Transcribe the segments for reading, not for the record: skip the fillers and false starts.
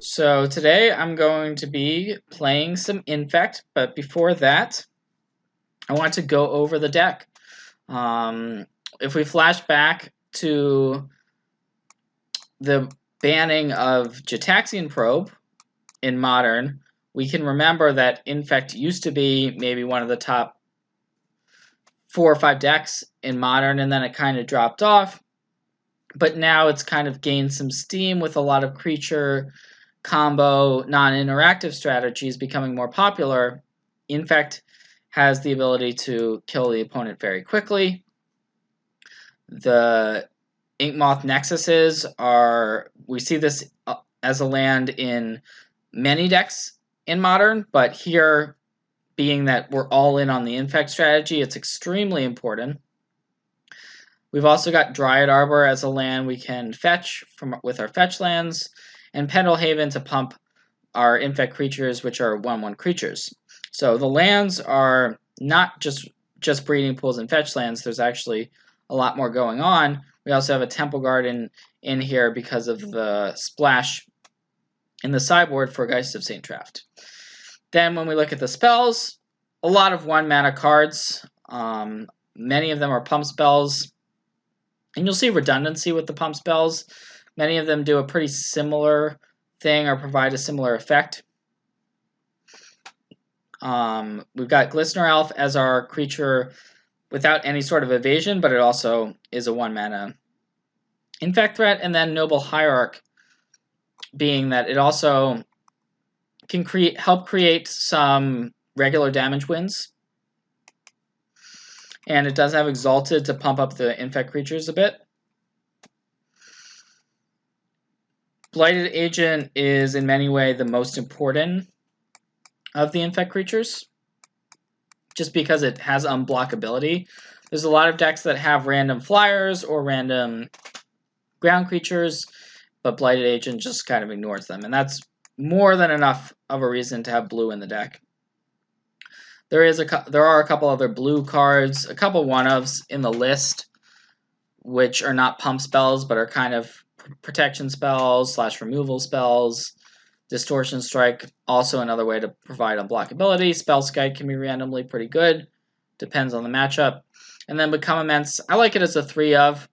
So today I'm going to be playing some Infect, but before that, I want to go over the deck. If we flash back to the banning of Gitaxian Probe in Modern, we can remember that Infect used to be maybe one of the top 4 or 5 decks in Modern, and then it kind of dropped off. But now it's kind of gained some steam with a lot of creature combo non-interactive strategies becoming more popular. Infect has the ability to kill the opponent very quickly. The Inkmoth Nexuses we see this as a land in many decks in Modern, but here, being that we're all in on the Infect strategy, it's extremely important. We've also got Dryad Arbor as a land we can fetch with our fetch lands, and Pendelhaven to pump our Infect creatures, which are 1/1 creatures. So the lands are not just breeding pools and fetch lands. There's actually a lot more going on. We also have a Temple Garden in here because of the splash in the sideboard for Geist of St. Traft. Then when we look at the spells, a lot of 1-mana cards. Many of them are pump spells. And you'll see redundancy with the pump spells. Many of them do a pretty similar thing or provide a similar effect. We've got Glistener Elf as our creature without any sort of evasion, but it also is a 1-mana Infect threat. And then Noble Hierarch, being that it also can help create some regular damage wins. And it does have Exalted to pump up the Infect creatures a bit. Blighted Agent is in many ways the most important of the Infect creatures, just because it has unblockability. There's a lot of decks that have random flyers or random ground creatures, but Blighted Agent just kind of ignores them, and that's more than enough of a reason to have blue in the deck. There are a couple other blue cards, a couple one-ofs in the list, which are not pump spells, but are kind of protection spells / removal spells. Distortion Strike, also another way to provide unblockability. Spell Skite can be randomly pretty good. Depends on the matchup. And then Become Immense, I like it as a 3-of.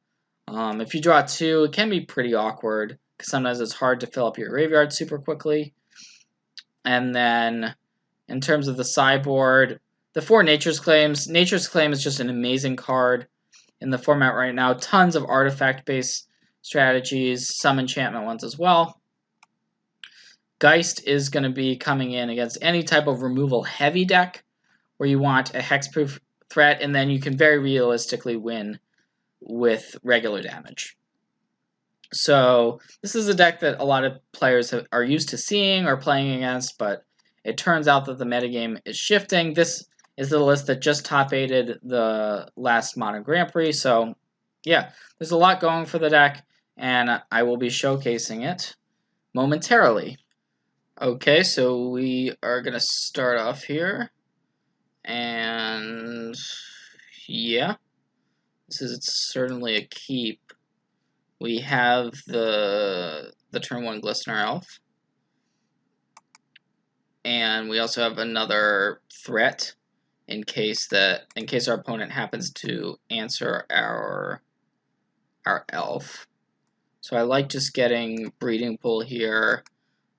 If you draw 2, it can be pretty awkward, because sometimes it's hard to fill up your graveyard super quickly. And then, in terms of the sideboard, the 4 Nature's Claims. Nature's Claim is just an amazing card in the format right now. Tons of artifact-based strategies, some enchantment ones as well. Geist is going to be coming in against any type of removal-heavy deck where you want a hexproof threat, and then you can very realistically win with regular damage. So this is a deck that a lot of players are used to seeing or playing against, but it turns out that the metagame is shifting. This is the list that just top-8'd the last Modern Grand Prix, so yeah, there's a lot going for the deck, and I will be showcasing it momentarily. Okay, so we are going to start off here, and yeah, this is certainly a keep. We have the turn 1 Glistener Elf, and we also have another threat in case our opponent happens to answer our elf. So I like just getting Breeding Pool here.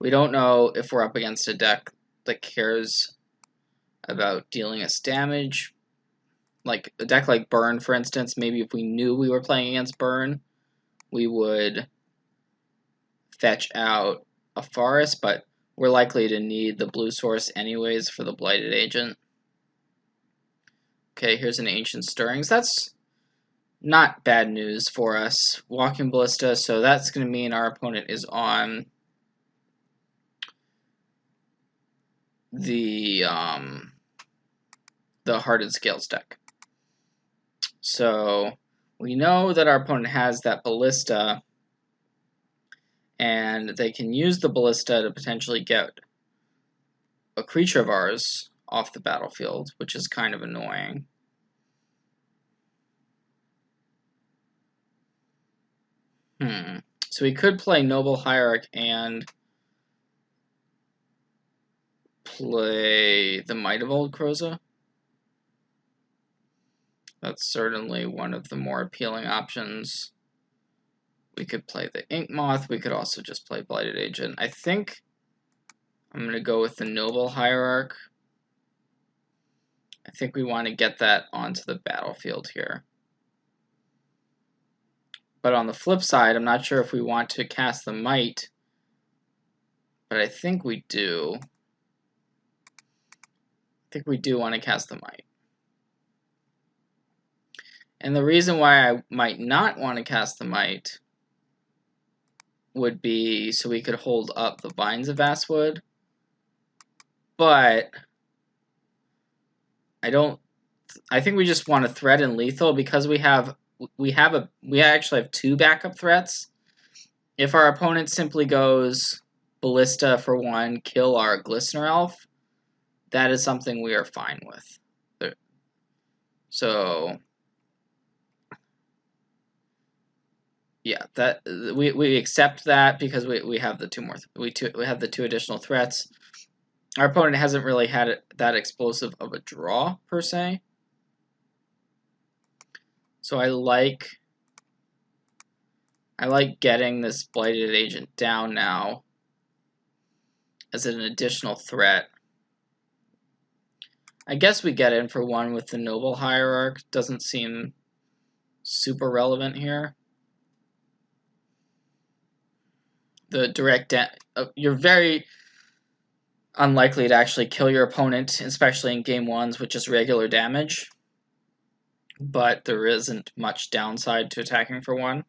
We don't know if we're up against a deck that cares about dealing us damage. Like a deck like Burn, for instance, maybe if we knew we were playing against Burn, we would fetch out a forest, but we're likely to need the blue source anyways for the Blighted Agent. Okay, here's an Ancient Stirrings. That's not bad news for us. Walking Ballista, so that's going to mean our opponent is on the Hardened Scales deck. So we know that our opponent has that Ballista, and they can use the Ballista to potentially get a creature of ours off the battlefield, which is kind of annoying. So we could play Noble Hierarch and play the Might of Old Kroza. That's certainly one of the more appealing options. We could play the Ink Moth. We could also just play Blighted Agent. I think I'm going to go with the Noble Hierarch. I think we want to get that onto the battlefield here. But on the flip side, I'm not sure if we want to cast the Might, but I think we do. I think we do want to cast the Might. And the reason why I might not want to cast the Might would be so we could hold up the Vines of Vastwood. But I think we just want to threat in lethal because we actually have 2 backup threats. If our opponent simply goes Ballista for 1, kill our Glistener Elf, that is something we are fine with. So yeah, that we accept that because we have the 2 more we have the 2 additional threats. Our opponent hasn't really had that explosive of a draw per se. So I like getting this Blighted Agent down now as an additional threat. I guess we get in for 1 with the Noble Hierarch. Doesn't seem super relevant here. The direct you're very unlikely to actually kill your opponent, especially in game 1s with just regular damage. But there isn't much downside to attacking for 1.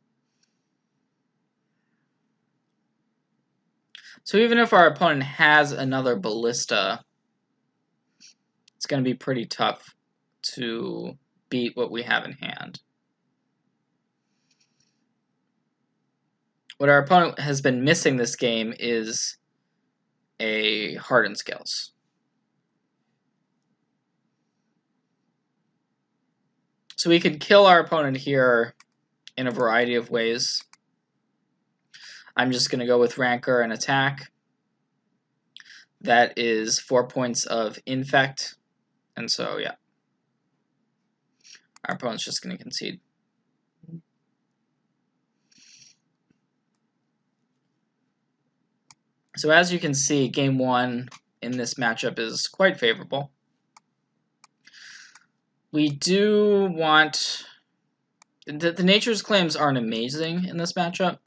So even if our opponent has another Ballista, it's going to be pretty tough to beat what we have in hand. What our opponent has been missing this game is a Hardened Scales. So we could kill our opponent here in a variety of ways. I'm just going to go with Rancor and attack. That is 4 points of Infect. And so, yeah. Our opponent's just going to concede. So as you can see, game 1 in this matchup is quite favorable. We do want... The Nature's Claims aren't amazing in this matchup.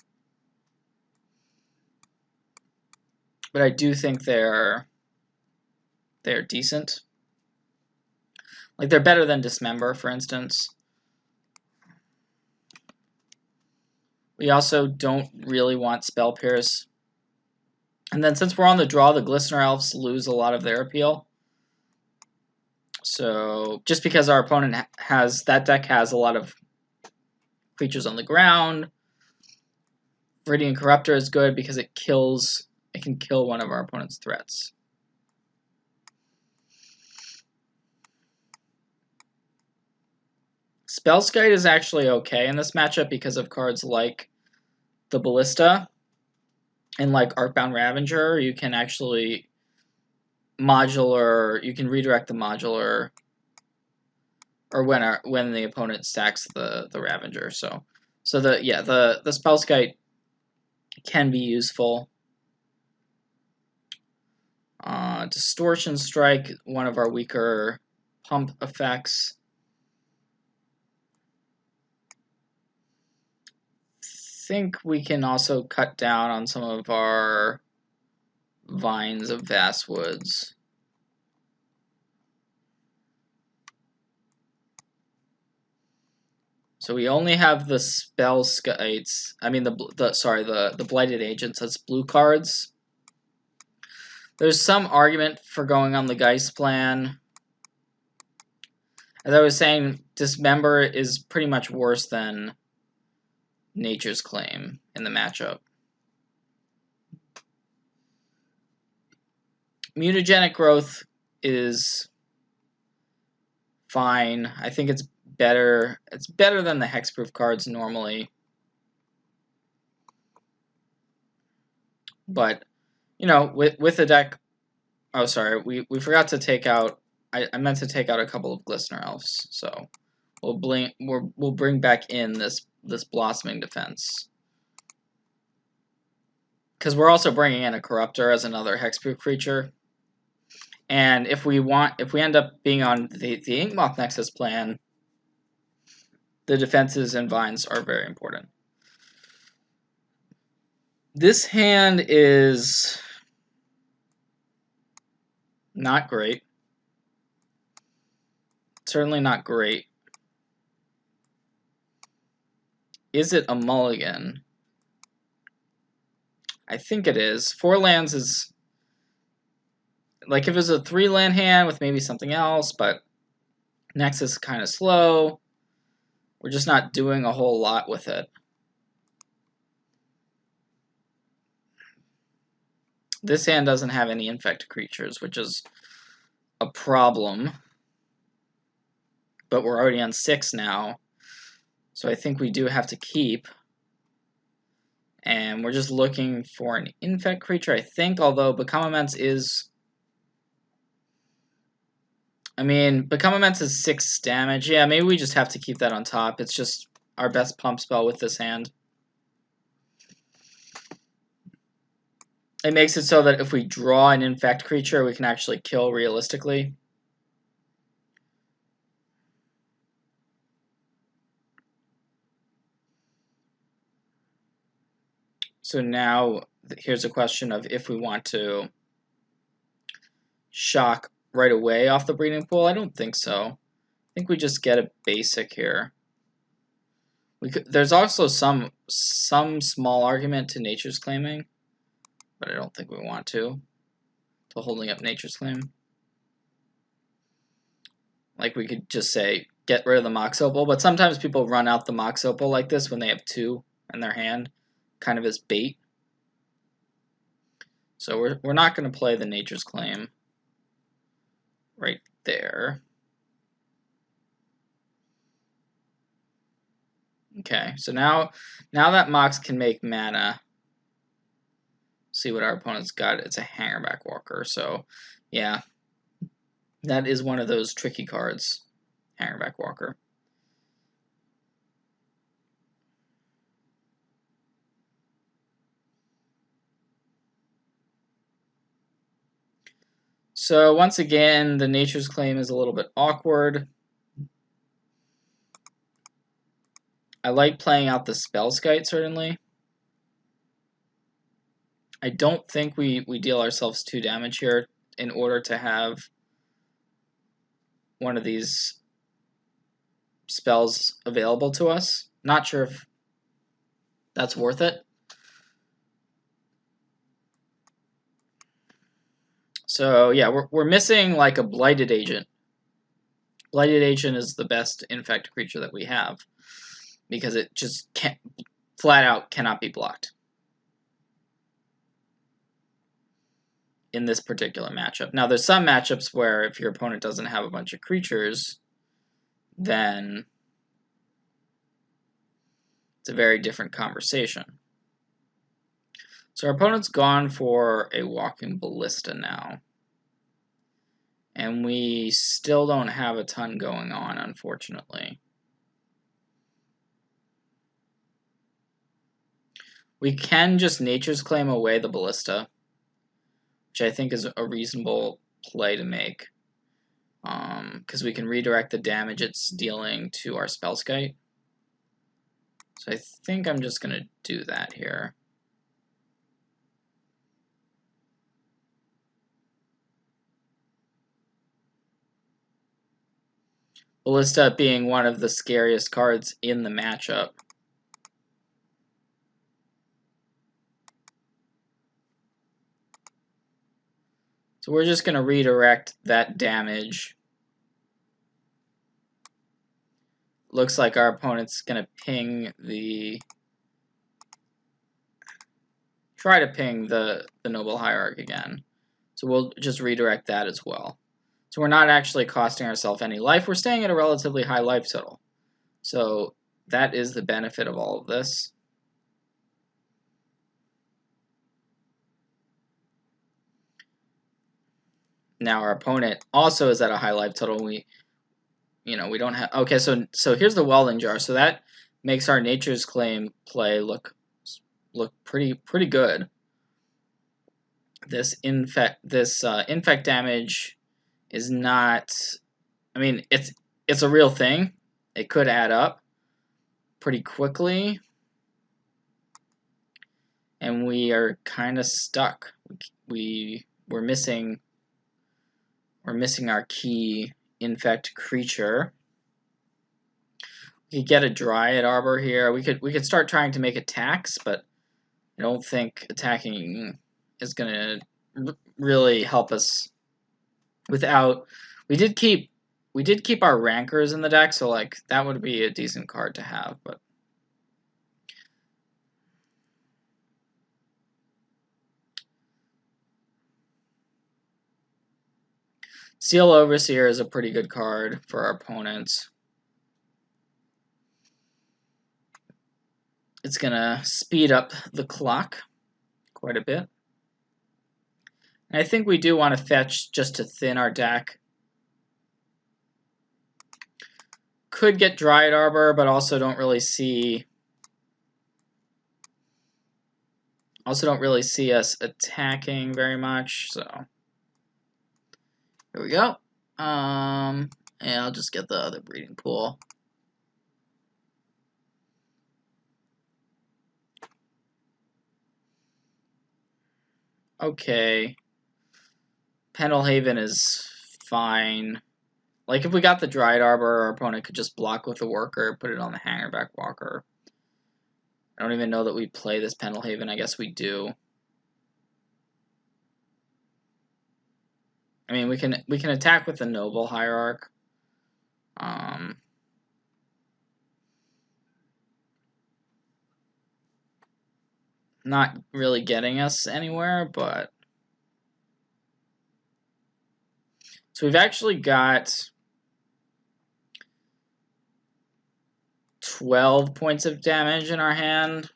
But I do think they're decent. Like, they're better than Dismember, for instance. We also don't really want Spell Pierce. And then since we're on the draw, the Glistener Elves lose a lot of their appeal. So, just because our opponent that deck has a lot of creatures on the ground, Viridian Corruptor is good because it can kill one of our opponent's threats. Spellskite is actually okay in this matchup because of cards like the Ballista and like Arcbound Ravager. You can actually you can redirect the modular, or when the opponent stacks the Ravager. So the Spellskite can be useful. Distortion Strike, one of our weaker pump effects. I think we can also cut down on some of our Vines of Vastwoods. So we only have the Spellskites. I mean the Blighted Agents as blue cards. There's some argument for going on the Geist plan. As I was saying, Dismember is pretty much worse than Nature's Claim in the matchup. Mutagenic Growth is fine. I think it's better. It's better than the hexproof cards normally. But, you know, with a deck Oh, sorry, we forgot to take out. I meant to take out a couple of Glistener Elves, so we'll bring back in this Blossoming Defense. Because we're also bringing in a Corruptor as another hexproof creature. And if we end up being on the Inkmoth Nexus plan, the defenses and vines are very important. This hand is not great. Certainly not great. Is it a mulligan? I think it is. 4 lands is... Like, if it was a 3-land hand with maybe something else, but Nexus is kind of slow. We're just not doing a whole lot with it. This hand doesn't have any Infect creatures, which is a problem. But we're already on 6 now. So I think we do have to keep. And we're just looking for an Infect creature, I think, although Become Immense is... I mean, Become Immense is 6 damage. Yeah, maybe we just have to keep that on top. It's just our best pump spell with this hand. It makes it so that if we draw an Infect creature, we can actually kill realistically. So now, here's a question of if we want to shock right away off the breeding pool. I don't think so. I think we just get a basic here. There's also some small argument to Nature's Claiming, but I don't think we want to holding up Nature's Claim. Like, we could just say, get rid of the Mox Opal, but sometimes people run out the Mox Opal like this when they have 2 in their hand, kind of as bait. So we're not going to play the Nature's Claim right there. Okay, so now that Mox can make mana, see what our opponent's got. It's a Hangerback Walker, so yeah, that is one of those tricky cards, Hangerback Walker. So once again, the Nature's Claim is a little bit awkward. I like playing out the Spellskite, certainly. I don't think we deal ourselves 2 damage here in order to have one of these spells available to us. Not sure if that's worth it. So yeah, we're missing like a Blighted Agent. Blighted Agent is the best Infect creature that we have because it just can't, flat out cannot be blocked in this particular matchup. Now there's some matchups where if your opponent doesn't have a bunch of creatures, then it's a very different conversation. So our opponent's gone for a Walking Ballista now. And we still don't have a ton going on, unfortunately. We can just Nature's Claim away the Ballista, which I think is a reasonable play to make. Because we can redirect the damage it's dealing to our Spellskite. So I think I'm just going to do that here. Ballista being one of the scariest cards in the matchup. So we're just going to redirect that damage. Looks like our opponent's going to ping the... Try to ping the Noble Hierarch again. So we'll just redirect that as well. So we're not actually costing ourselves any life. We're staying at a relatively high life total. So that is the benefit of all of this. now our opponent also is at a high life total. We don't have. Okay, so here's the Welding Jar. So that makes our Nature's Claim play look pretty good. This infect damage is not. I mean, it's a real thing. It could add up pretty quickly, and we are kind of stuck. We're missing our key Infect creature. We could get a Dryad Arbor here. We could start trying to make attacks, but I don't think attacking is gonna really help us. Without, we did keep our Rankers in the deck, so like that would be a decent card to have, but. Steel Overseer is a pretty good card for our opponents. It's gonna speed up the clock quite a bit. And I think we do want to fetch just to thin our deck. Could get Dryad Arbor, but also don't really see us attacking very much, so here we go. And I'll just get the other breeding pool. Okay. Pendelhaven is fine. Like, if we got the Dryad Arbor, our opponent could just block with the Worker, put it on the Hangerback Walker. I don't even know that we play this Pendelhaven. I guess we do. I mean, we can attack with the Noble Hierarch. Not really getting us anywhere, but... So we've actually got 12 points of damage in our hand.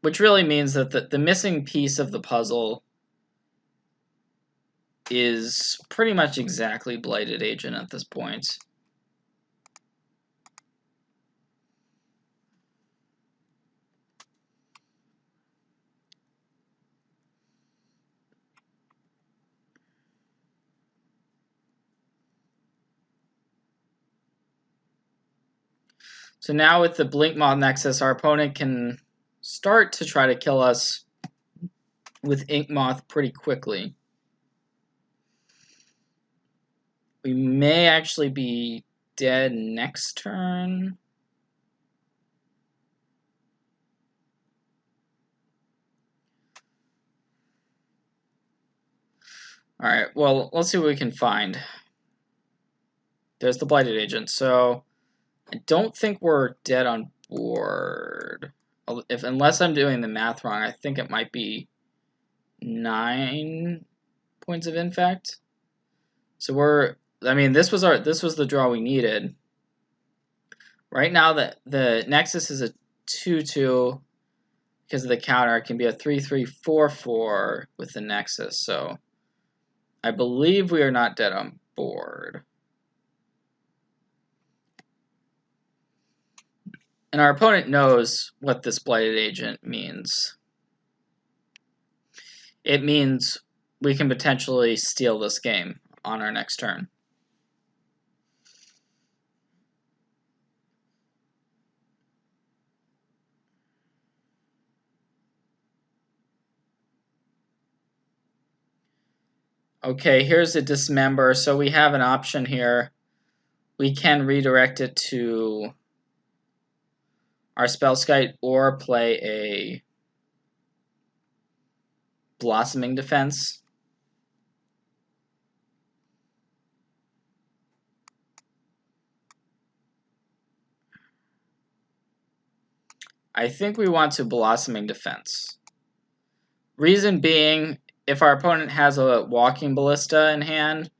Which really means that the missing piece of the puzzle is pretty much exactly Blighted Agent at this point. So now with the Blinkmoth Nexus, our opponent can start to try to kill us with Inkmoth pretty quickly. We may actually be dead next turn. Alright, well, let's see what we can find. There's the Blighted Agent, so I don't think we're dead on board. Unless I'm doing the math wrong, I think it might be 9 points of Infect. So this was the draw we needed. Right now the Nexus is a 2/2 because of the counter. It can be a 3/3/4/4 with the Nexus. So I believe we are not dead on board. And our opponent knows what this Blighted Agent means. It means we can potentially steal this game on our next turn. Okay, here's a Dismember. So we have an option here. We can redirect it to our Spellskite or play a Blossoming Defense. I think we want to Blossoming Defense. Reason being, if our opponent has a Walking Ballista in hand,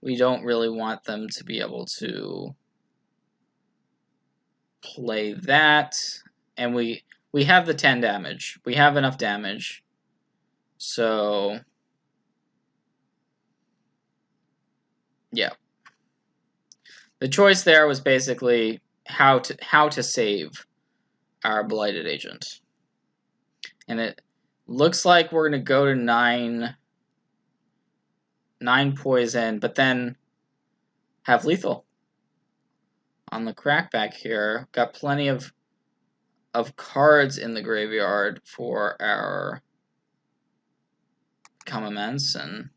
we don't really want them to be able to play that. And we we have the 10 damage. We have enough damage. So, yeah. The choice there was basically how to save our Blighted Agent. And it looks like we're going to go to 9 poison, but then have lethal. On the crackback here, got plenty of cards in the graveyard for our Become Immense, and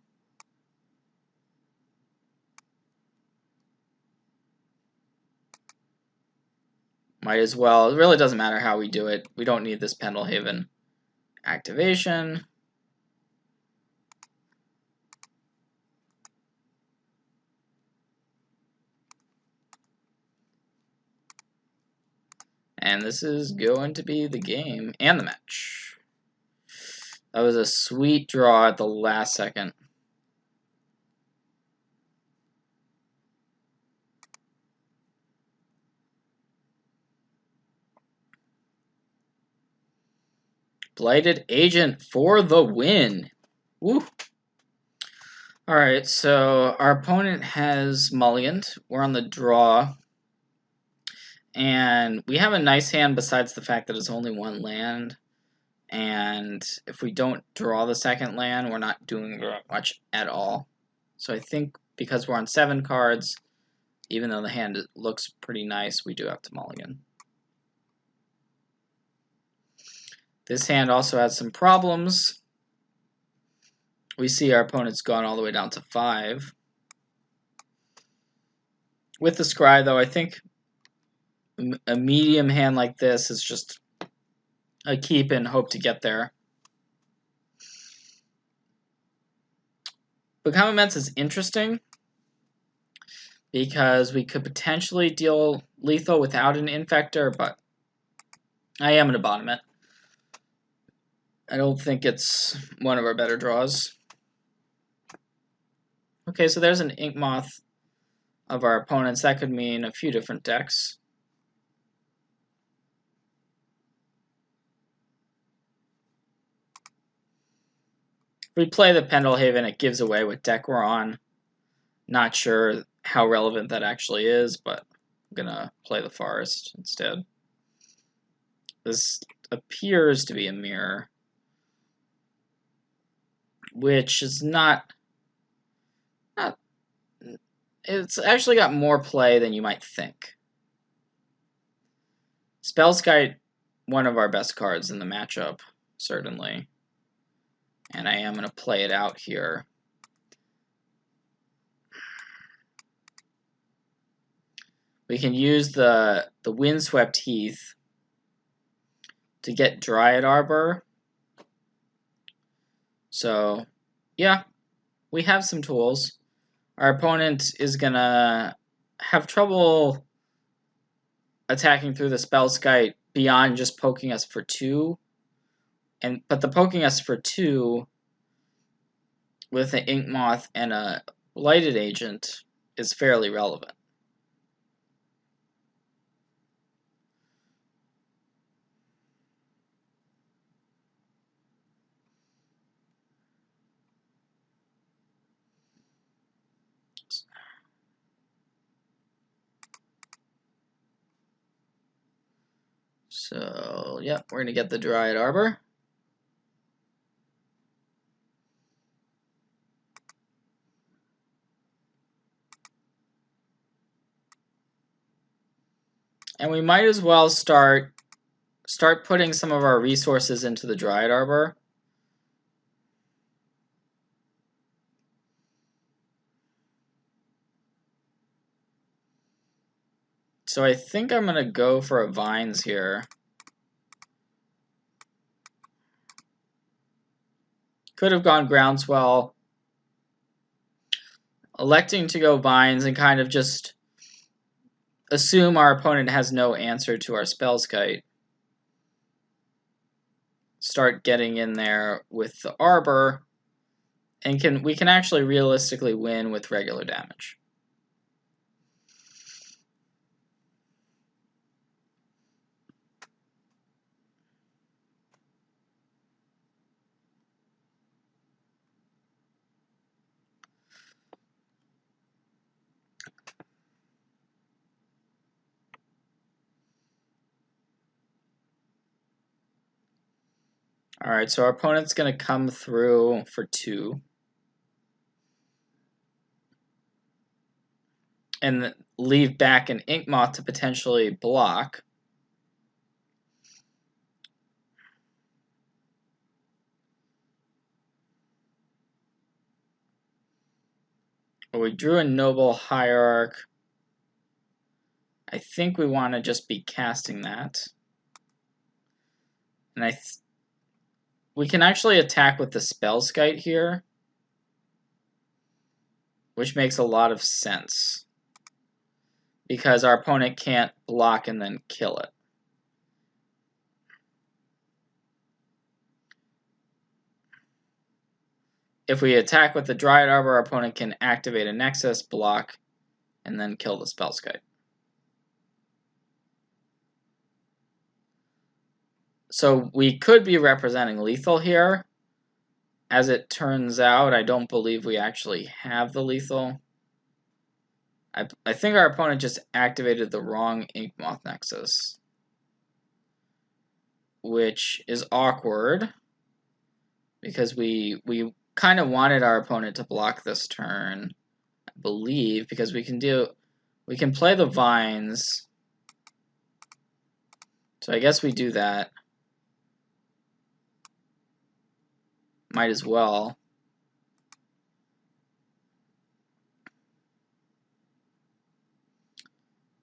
might as well. It really doesn't matter how we do it. We don't need this Pendelhaven activation. And this is going to be the game and the match. That was a sweet draw at the last second. Blighted Agent for the win. Woo! Alright, so our opponent has mulliganed. We're on the draw. And we have a nice hand besides the fact that it's only one land. And if we don't draw the second land, we're not doing much at all. So I think because we're on 7 cards, even though the hand looks pretty nice, we do have to mulligan. This hand also has some problems. We see our opponent's gone all the way down to 5. With the Scry, though, I think a medium hand like this is just a keep and hope to get there. Become Immense is interesting because we could potentially deal lethal without an Infector, but I am going to bottom it. I don't think it's one of our better draws. Okay, so there's an Ink Moth of our opponents. That could mean a few different decks. If we play the Pendelhaven, it gives away what deck we're on. Not sure how relevant that actually is, but I'm going to play the Forest instead. This appears to be a mirror, which is not it's actually got more play than you might think. Spellskite, one of our best cards in the matchup, certainly. And I am going to play it out here. We can use the Windswept Heath to get Dryad Arbor. So, yeah, we have some tools. Our opponent is going to have trouble attacking through the Spellskite beyond just poking us for 2. But the poking us for 2 with an Ink Moth and a Blighted Agent is fairly relevant. So, yeah, we're going to get the Dryad Arbor. And we might as well start putting some of our resources into the Dryad Arbor. So I think I'm going to go for a Vines here. Could have gone Groundswell. Electing to go Vines and kind of just assume our opponent has no answer to our Spellskite. Start getting in there with the Arbor, and we can actually realistically win with regular damage. Alright, so our opponent's going to come through for 2. And leave back an Ink Moth to potentially block. We drew a Noble Hierarch. I think we want to just be casting that. And we can actually attack with the Spellskite here, which makes a lot of sense, because our opponent can't block and then kill it. If we attack with the Dryad Arbor, our opponent can activate a Nexus, block, and then kill the Spellskite. So we could be representing lethal here. As it turns out, I don't believe we actually have the lethal. I think our opponent just activated the wrong Ink Moth Nexus, which is awkward, because we kind of wanted our opponent to block this turn, I believe, because we can play the Vines. So I guess we do that. Might as well.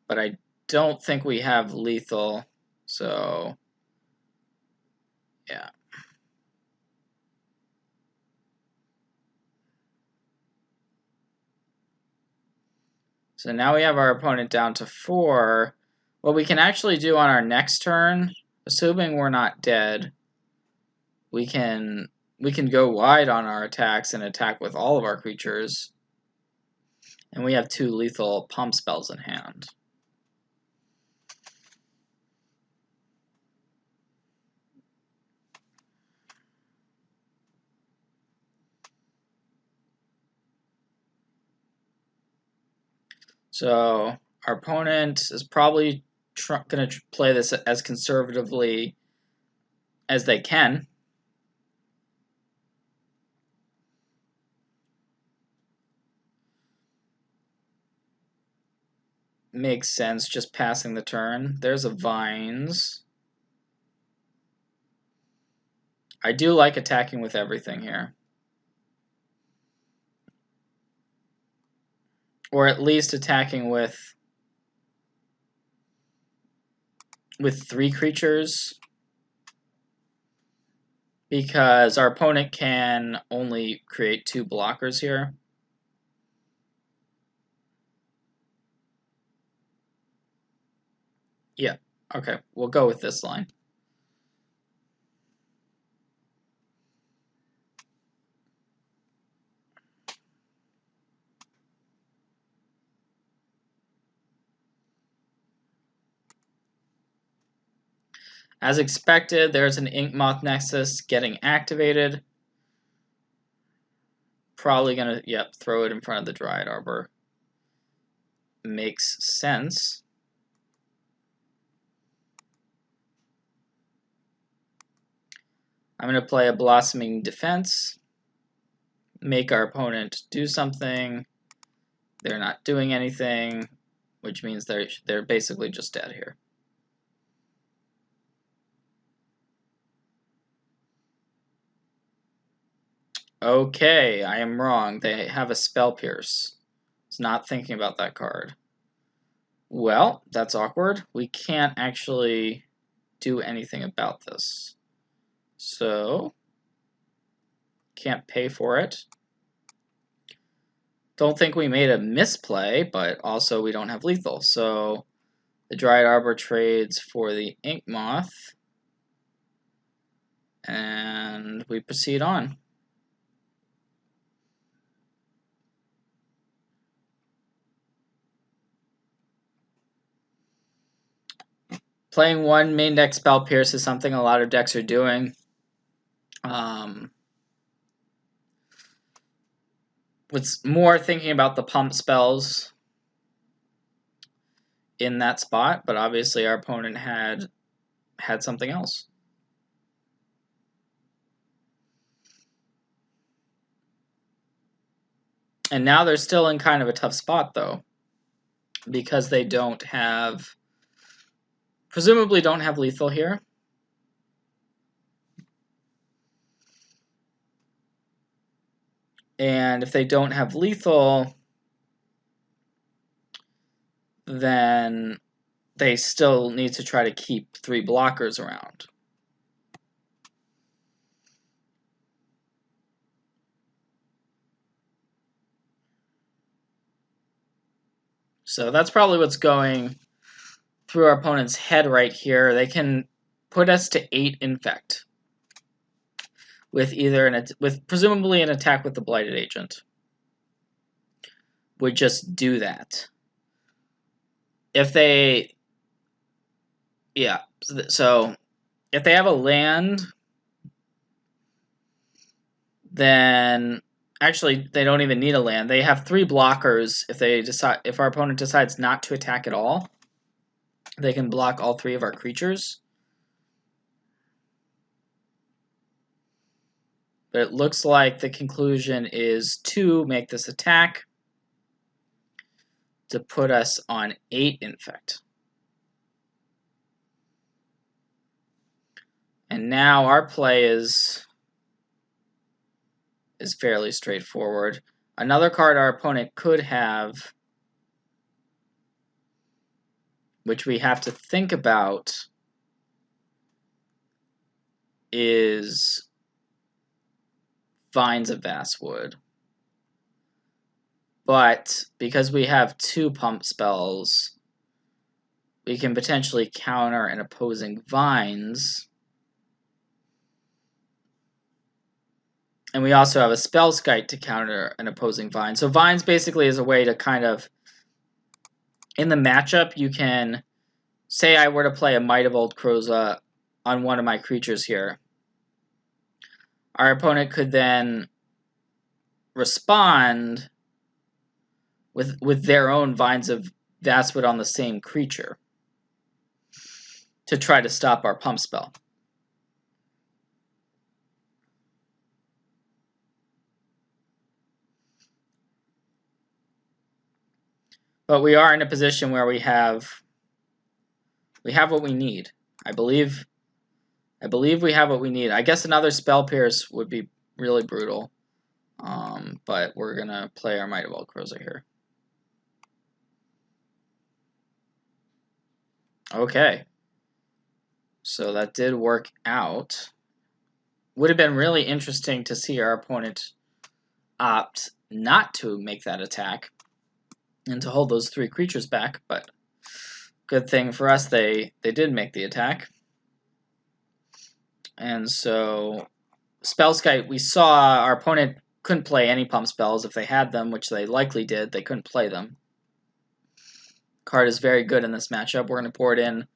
But I don't think we have lethal, so yeah. So now we have our opponent down to 4. What we can actually do on our next turn, assuming we're not dead, we can go wide on our attacks and attack with all of our creatures. And we have 2 lethal pump spells in hand. So our opponent is probably going to play this as conservatively as they can. Makes sense, just passing the turn. There's a Vines. I do like attacking with everything here. Or at least attacking with 3 creatures, because our opponent can only create 2 blockers here. Yeah, okay, we'll go with this line. As expected, there's an Ink Moth Nexus getting activated. Probably gonna, throw it in front of the Dryad Arbor. Makes sense. I'm gonna play a Blossoming Defense. Make our opponent do something. They're not doing anything, which means they're basically just dead here. Okay, I am wrong. They have a Spell Pierce. I was not thinking about that card. Well, that's awkward. We can't actually do anything about this. So, can't pay for it. Don't think we made a misplay, but also we don't have lethal. So, the Dryad Arbor trades for the Ink Moth. And we proceed on. Playing 1 main deck Spell Pierce is something a lot of decks are doing. Was more thinking about the pump spells in that spot, but obviously our opponent had something else. And now they're still in kind of a tough spot, though, because they don't have, presumably don't have lethal here. And if they don't have lethal, then they still need to try to keep 3 blockers around. So that's probably what's going through our opponent's head right here. They can put us to 8 Infect with with presumably an attack with the Blighted Agent. Would just do that. If they, yeah, so if they have a land, then actually they don't even need a land. They have 3 blockers. If our opponent decides not to attack at all, they can block all 3 of our creatures. But it looks like the conclusion is to make this attack to put us on 8 Infect. And now our play is fairly straightforward. Another card our opponent could have, which we have to think about, is Vines of Vastwood. But because we have 2 pump spells, we can potentially counter an opposing Vines. And we also have a Spellskite to counter an opposing Vine. So Vines basically is a way to kind of, in the matchup, you can, say I were to play a Might of Old Kroza on one of my creatures here. Our opponent could then respond with their own Vines of Vastwood on the same creature to try to stop our pump spell. But we are in a position where we have what we need. I believe we have what we need. I guess another Spell Pierce would be really brutal. But we're going to play our Might of Old Kroza here. Okay. So that did work out. Would have been really interesting to see our opponent opt not to make that attack and to hold those 3 creatures back, but good thing for us they did make the attack. And so Spellskite, we saw our opponent couldn't play any pump spells. If they had them, which they likely did, they couldn't play them. Card is very good in this matchup. We're going to pour it in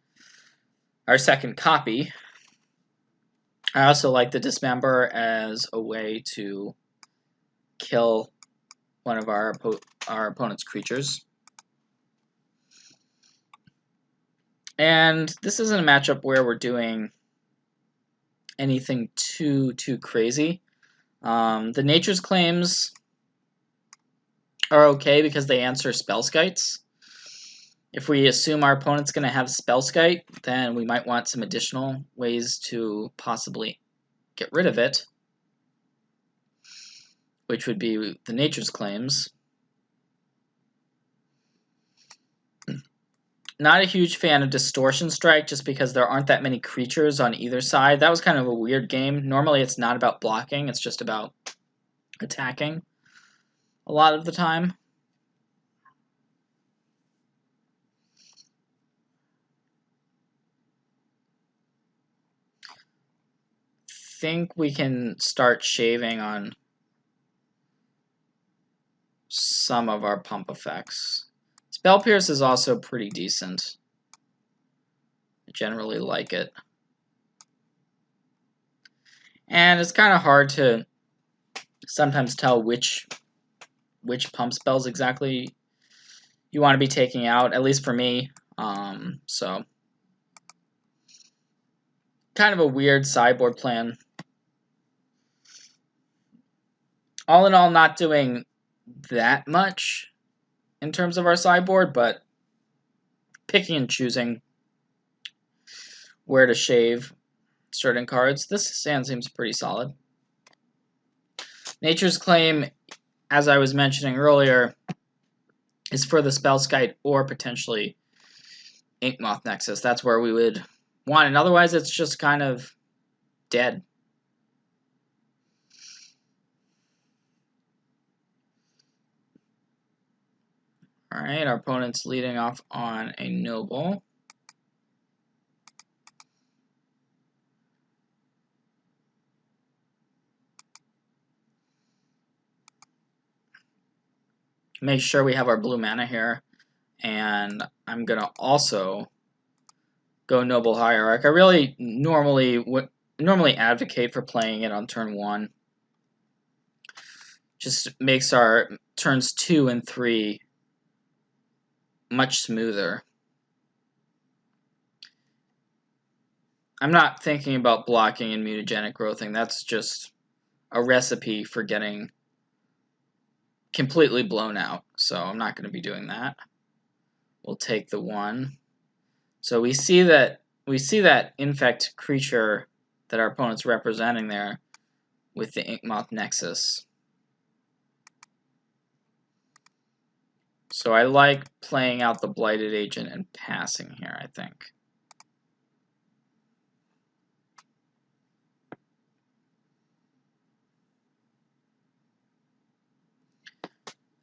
our second copy. I also like the Dismember as a way to kill one of our opponent's creatures. And this isn't a matchup where we're doing anything too crazy. The Nature's Claims are okay because they answer Spellskites. If we assume our opponent's going to have Spellskite, then we might want some additional ways to possibly get rid of it, which would be the Nature's Claims. Not a huge fan of Distortion Strike just because there aren't that many creatures on either side. That was kind of a weird game. Normally it's not about blocking, it's just about attacking a lot of the time. Think we can start shaving on some of our pump effects. Spell Pierce is also pretty decent. I generally like it. And it's kind of hard to sometimes tell which pump spells exactly you want to be taking out, at least for me. So kind of a weird sideboard plan. All in all, not doing that much in terms of our sideboard, but picking and choosing where to shave certain cards, this stand seems pretty solid. Nature's Claim, as I was mentioning earlier, is for the Spellskite or potentially Inkmoth Nexus. That's where we would want it. Otherwise, it's just kind of dead. Alright, our opponent's leading off on a Noble. Make sure we have our blue mana here. And I'm going to also go Noble Hierarch. I really normally advocate for playing it on turn 1. Just makes our turns 2 and 3 much smoother. I'm not thinking about blocking and mutagenic growthing. That's just a recipe for getting completely blown out. So I'm not going to be doing that. We'll take the 1. So we see that Infect creature that our opponent's representing there with the Inkmoth Nexus. So I like playing out the Blighted Agent and passing here, I think.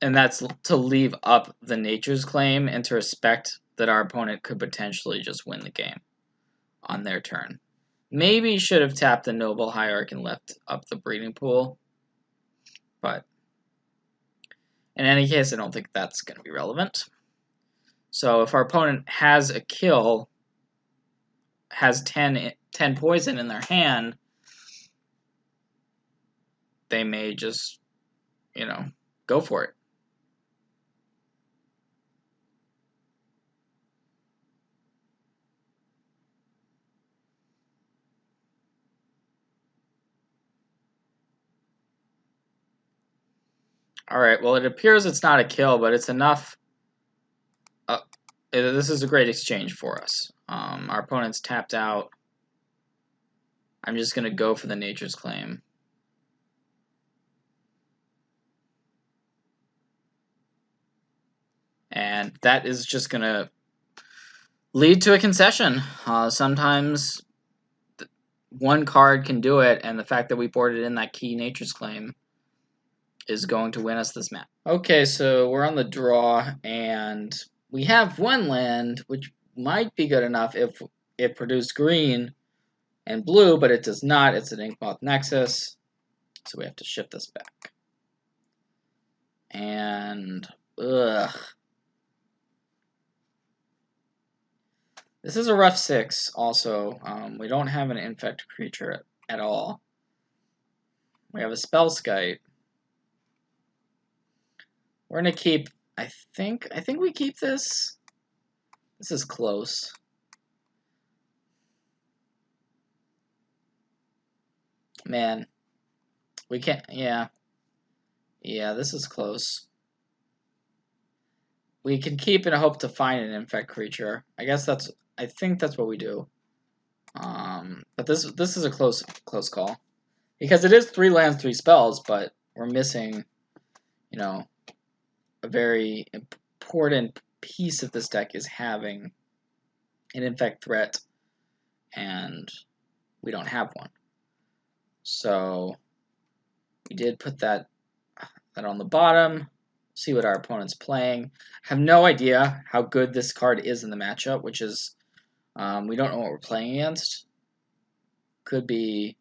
And that's to leave up the Nature's Claim and to respect that our opponent could potentially just win the game on their turn. Maybe should have tapped the Noble Hierarch and left up the Breeding Pool. But in any case, I don't think that's going to be relevant. So if our opponent has a kill, has 10 poison in their hand, they may just, go for it. Alright, well, it appears it's not a kill, but it's enough. This is a great exchange for us. Our opponent's tapped out. I'm just going to go for the Nature's Claim. And that is just going to lead to a concession. Sometimes one card can do it, and the fact that we boarded in that key Nature's Claim is going to win us this match. Okay, so we're on the draw, and we have one land, which might be good enough if it produced green and blue, but it does not. It's an Inkmoth Nexus, so we have to shift this back. And, ugh. This is a rough 6, also. We don't have an Infect creature at all. We have a Spellskite. We're going to keep, I think we keep this. This is close. Man, we can't, yeah. Yeah, this is close. We can keep and hope to find an Infect creature. I think that's what we do. But this is a close call. Because it is 3 lands, 3 spells, but we're missing, a very important piece of this deck is having an Infect threat, and we don't have one. So we did put that on the bottom. See what our opponent's playing. I have no idea how good this card is in the matchup, which is we don't know what we're playing against. Could be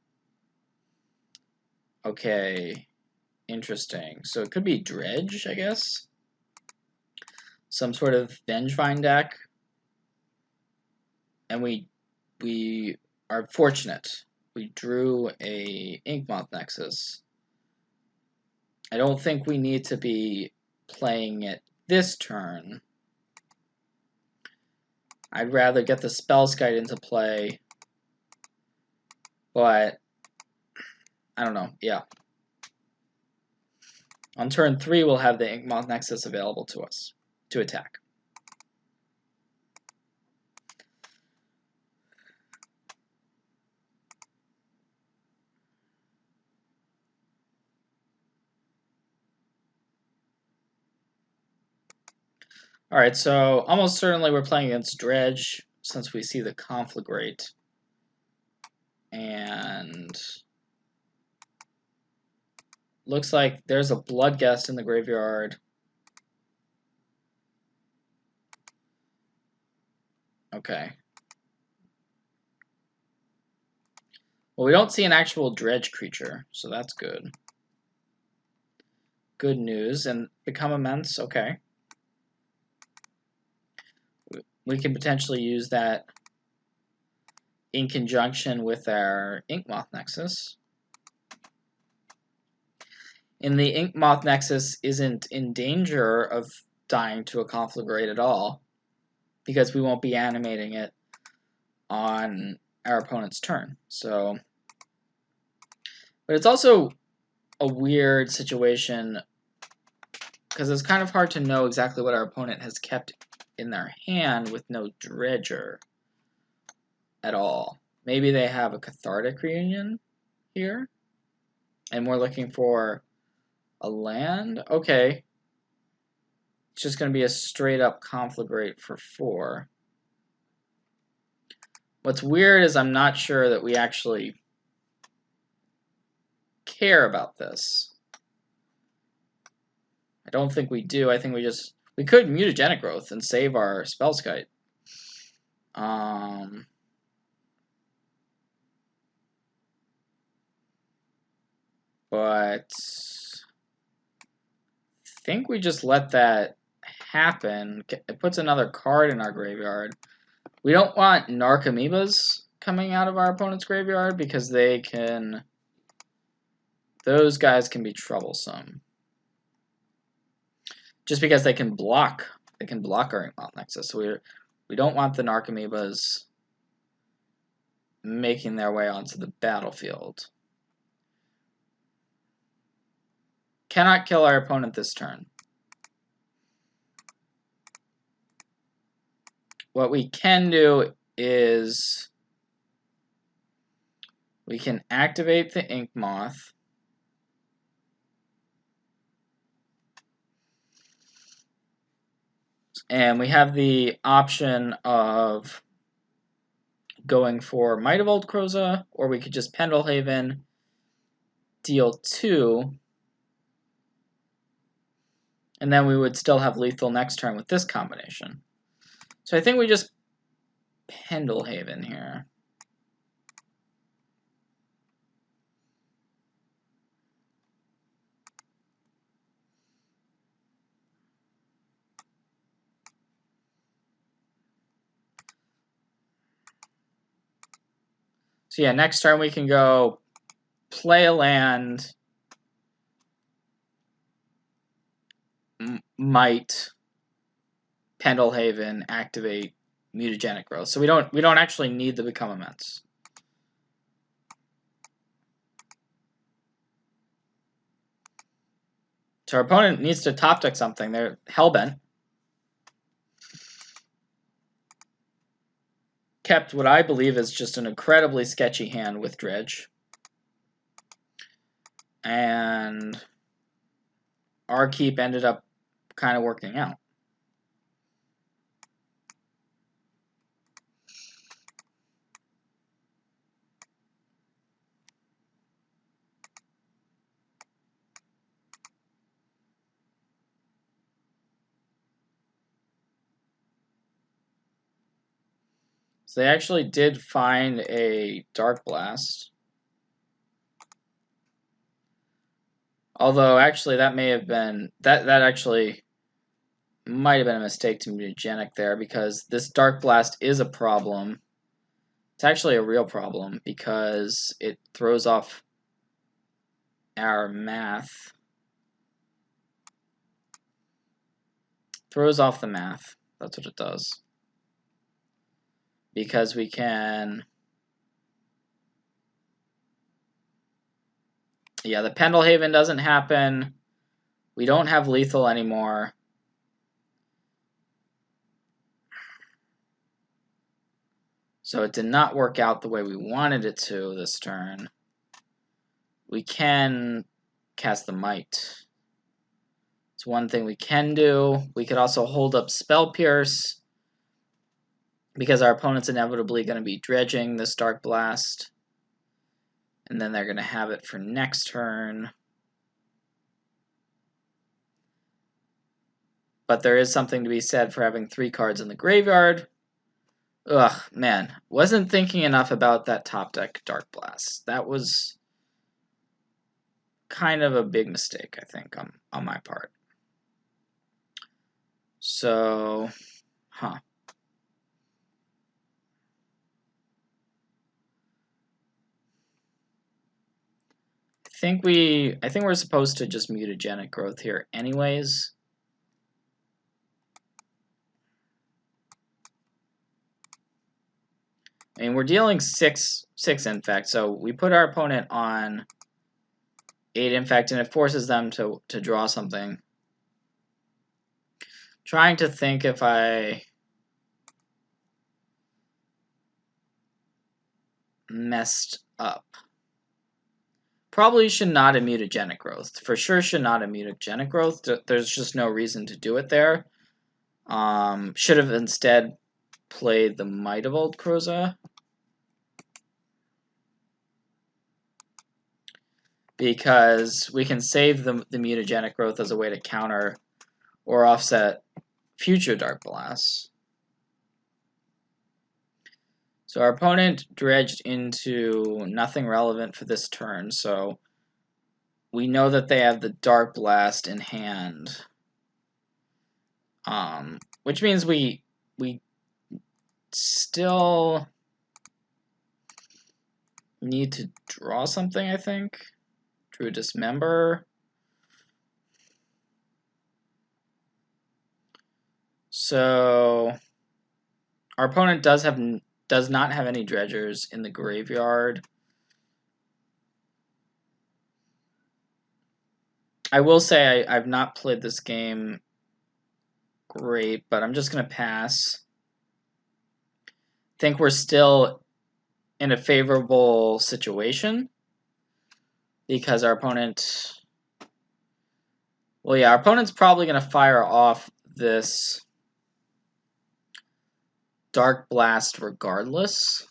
okay. Interesting. So it could be Dredge, I guess. Some sort of Vengevine deck. And we are fortunate. We drew a Inkmoth Nexus. I don't think we need to be playing it this turn. I'd rather get the Spellskite into play. But I don't know. Yeah. On turn 3, we'll have the Inkmoth Nexus available to us to attack. Alright, so almost certainly we're playing against Dredge, since we see the Conflagrate. And looks like there's a Bloodghast in the graveyard. Okay. Well, we don't see an actual Dredge creature, so that's good. Good news. And Become Immense, okay. We can potentially use that in conjunction with our Inkmoth Nexus. And the Inkmoth Nexus isn't in danger of dying to a Conflagrate at all, because we won't be animating it on our opponent's turn. So, but it's also a weird situation, because it's kind of hard to know exactly what our opponent has kept in their hand with no Dredger at all. Maybe they have a Cathartic Reunion here, and we're looking for a land? Okay. It's just going to be a straight up Conflagrate for 4. What's weird is I'm not sure that we actually care about this. I don't think we do. I think we could Mutagenic Growth and save our Spellskite. But I think we just let that happen. It puts another card in our graveyard. We don't want Narcomoebas coming out of our opponent's graveyard, because those guys can be troublesome. Just because they can block our Inkmoth Nexus. So we don't want the Narcomoebas making their way onto the battlefield. Cannot kill our opponent this turn. What we can do is we can activate the Inkmoth. And we have the option of going for Might of Old Kroza, or we could just Pendelhaven, deal 2, and then we would still have lethal next turn with this combination. So I think we just Pendelhaven here. So yeah, next turn we can go play a land, Might, Pendelhaven, activate Mutagenic Growth. So we don't actually need the Become Immense. So our opponent needs to top deck something. They're hellbent. Kept what I believe is just an incredibly sketchy hand with Dredge. And our keep ended up kind of working out. So they actually did find a Dark Blast. Although actually that may have been that actually might have been a mistake to Mutagenic there, because this Dark Blast is a problem. It's actually a real problem because it throws off our math. Throws off the math. That's what it does. Because we can... Yeah, the Pendelhaven doesn't happen. We don't have lethal anymore. So it did not work out the way we wanted it to this turn. We can cast the Might. It's one thing we can do. We could also hold up Spell Pierce, because our opponent's inevitably going to be dredging this Dark Blast. And then they're going to have it for next turn. But there is something to be said for having 3 cards in the graveyard. Ugh, man. Wasn't thinking enough about that top deck Dark Blast. That was kind of a big mistake, I think, on my part. So, I think we're supposed to just Mutagenic Growth here anyways. I mean, we're dealing 6 Infect, so we put our opponent on 8 Infect, and it forces them to draw something. Trying to think if I messed up. Probably should not have Mutagenic Growth. For sure should not have Mutagenic Growth. There's just no reason to do it there. Should have instead played the Might of Old Kroza. Because we can save the Mutagenic Growth as a way to counter or offset future Dark Blasts. So our opponent dredged into nothing relevant for this turn, so we know that they have the Dark Blast in hand. Which means we still need to draw something, I think. Drew a Dismember. So our opponent does not have any dredgers in the graveyard. I will say I've not played this game great, but I'm just going to pass. I think we're still in a favorable situation because our opponent... Well, yeah, our opponent's probably going to fire off this Dark Blast regardless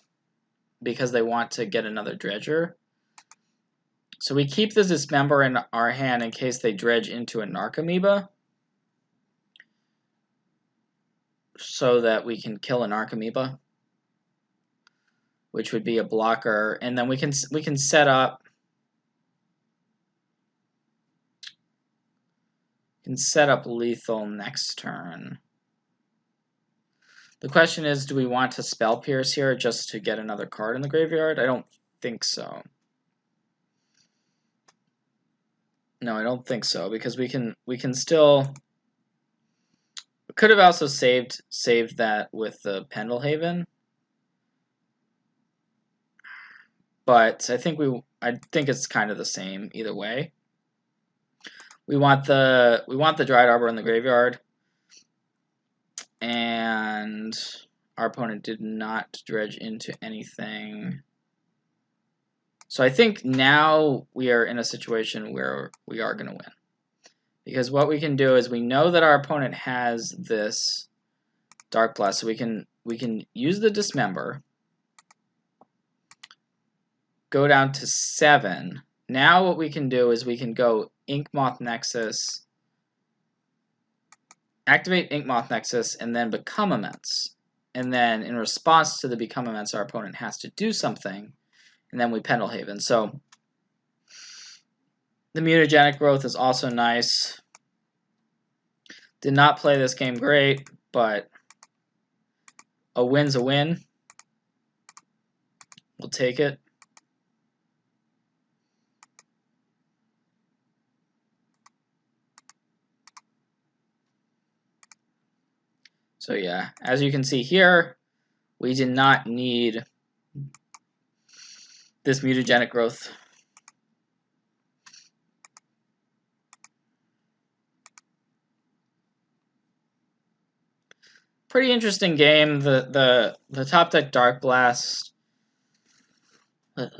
because they want to get another dredger. So we keep the Dismember in our hand in case they dredge into a Narcomoeba, so that we can kill a Narcomoeba, which would be a blocker, and then we can set up lethal next turn. The question is, do we want to Spell Pierce here just to get another card in the graveyard? I don't think so. No, I don't think so, because we can still... We could have also saved that with the Pendelhaven. But I think it's kind of the same either way. We want the Dried Arbor in the graveyard. And our opponent did not dredge into anything. So I think now we are in a situation where we are going to win. Because what we can do is we know that our opponent has this Dark Blast, so we can use the Dismember, go down to 7. Now what we can do is we can go Inkmoth Nexus, activate Inkmoth Nexus, and then become Immense. And then in response to the become Immense, our opponent has to do something, and then we Pendelhaven. So the Mutagenic Growth is also nice. Did not play this game great, but a win's a win. We'll take it. So yeah, as you can see here, we did not need this Mutagenic Growth. pretty interesting game. The top deck Dark Blast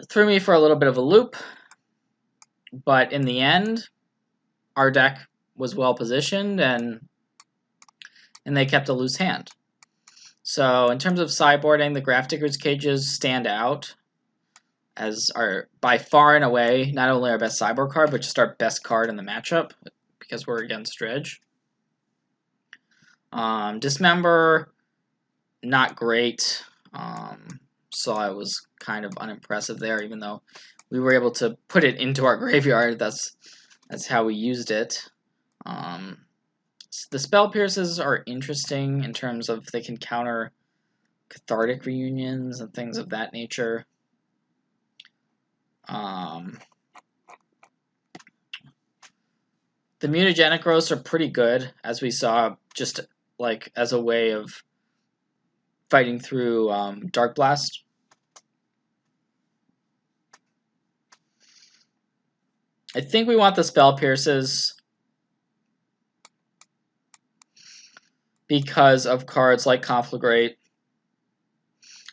threw me for a little bit of a loop, but in the end, our deck was well positioned and they kept a loose hand. So in terms of sideboarding, the Grafdigger's Cages stand out as our, by far and away, not only our best sideboard card, but just our best card in the matchup, because we're against Dredge. Dismember, not great. Saw it was kind of unimpressive there, even though we were able to put it into our graveyard. That's how we used it. The Spell Pierces are interesting in terms of they can counter Cathartic Reunions and things of that nature. The Mutagenic Growths are pretty good, as we saw, just like as a way of fighting through Dark Blast. I think we want the Spell Pierces because of cards like Conflagrate,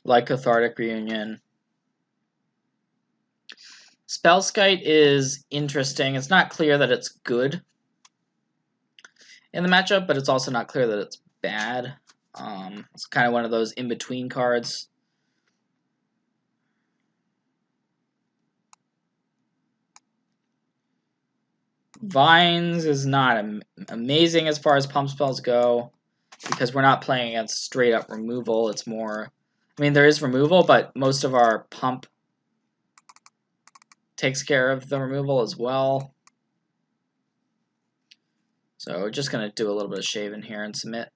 like Cathartic Reunion. Spellskite is interesting. It's not clear that it's good in the matchup, but it's also not clear that it's bad. It's kind of one of those in-between cards. Vines is not amazing as far as pump spells go, because we're not playing against straight-up removal. It's more... I mean, there is removal, but most of our pump takes care of the removal as well. So we're just going to do a little bit of shaving here and submit.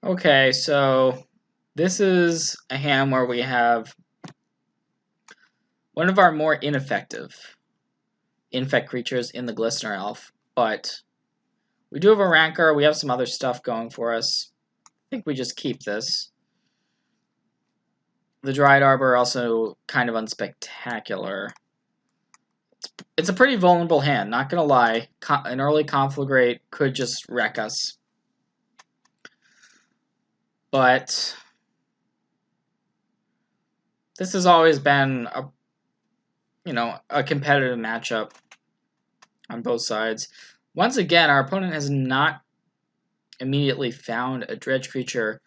Okay, so this is a hand where we have one of our more ineffective Infect creatures in the Glistener Elf, but we do have a Rancor, we have some other stuff going for us. I think we just keep this. The Dried Arbor also kind of unspectacular. It's a pretty vulnerable hand, not gonna lie. An early Conflagrate could just wreck us. But this has always been a competitive matchup on both sides. Once again, our opponent has not immediately found a Dredge creature,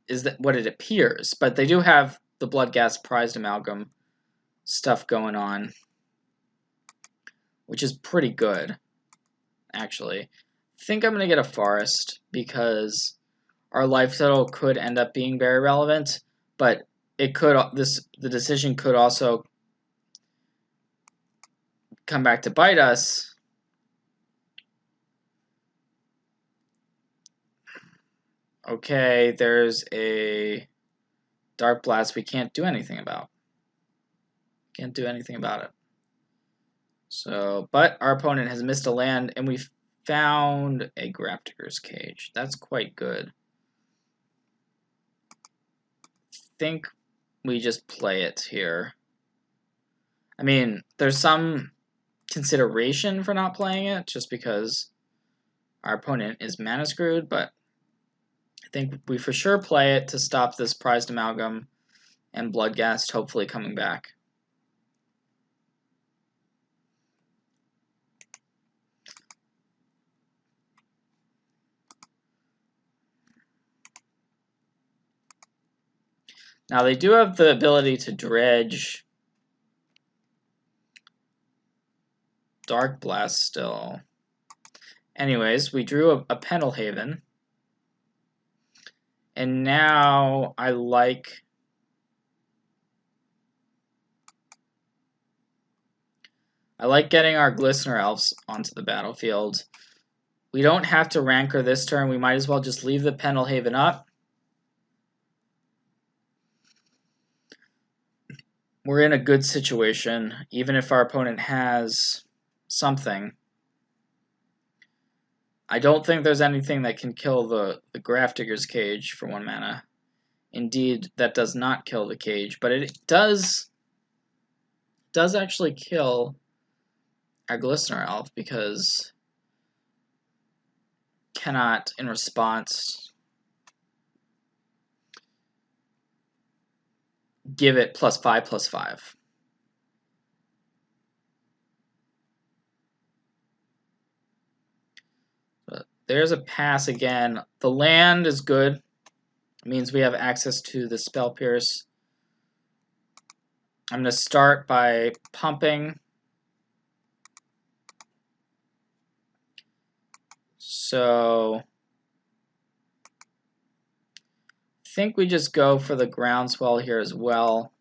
is that what it appears, but they do have the Bloodghast Prized Amalgam stuff going on, which is pretty good, actually. I think I'm going to get a Forest, because our life total could end up being very relevant, but it could the decision could also come back to bite us. Okay, there's a Dark Blast we can't do anything about. Can't do anything about it. So, but our opponent has missed a land, and we've found a Grafdigger's Cage. That's quite good. I think we just play it here. I mean, there's some consideration for not playing it, just because our opponent is mana screwed, but I think we for sure play it to stop this Prized Amalgam and Bloodghast hopefully coming back. Now they do have the ability to dredge Dark Blast still. Anyways, we drew a Pendelhaven. And now I like getting our Glistener Elves onto the battlefield. We don't have to Rancor this turn. We might as well just leave the Pendelhaven up. we're in a good situation, even if our opponent has something. I don't think there's anything that can kill the Grafdigger's Cage for 1 mana. Indeed, that does not kill the cage, but it does actually kill our Glistener Elf, because cannot, in response, give it +5/+5. But there's a pass again. The land is good. It means we have access to the Spell Pierce. I'm going to start by pumping. So I think we just go for the Groundswell here as well,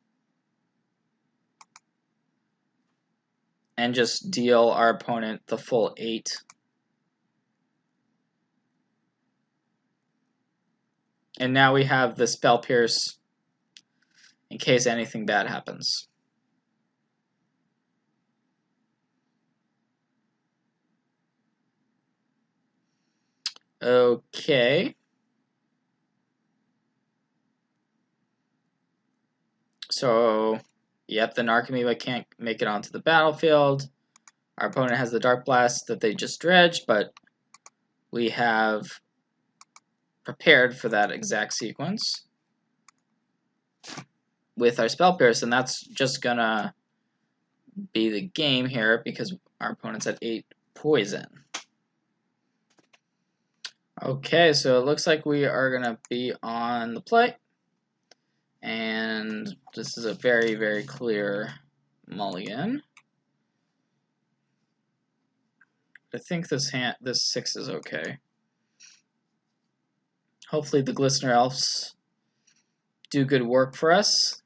and just deal our opponent the full 8. And now we have the Spell Pierce in case anything bad happens. Okay. So, yep, the Narcomoeba can't make it onto the battlefield. Our opponent has the Dark Blast that they just dredged, but we have prepared for that exact sequence with our Spell Pierce, and that's just gonna be the game here because our opponent's at 8 poison. Okay, so it looks like we are gonna be on the play, and this is a very, very clear mulligan. I think this 6 is okay. Hopefully the Glistener Elves do good work for us.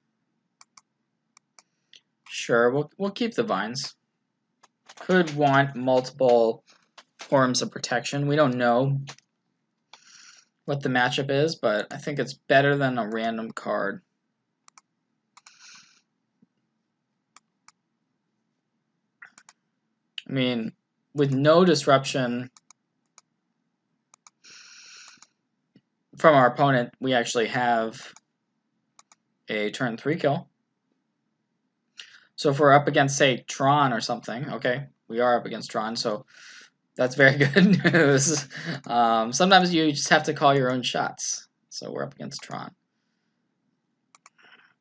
Sure, we'll keep the vines. Could want multiple forms of protection. We don't know what the matchup is, but I think it's better than a random card. I mean, with no disruption from our opponent, we actually have a turn 3 kill. So if we're up against, say, Tron or something, okay, we are up against Tron, so that's very good news. Sometimes you just have to call your own shots. So we're up against Tron.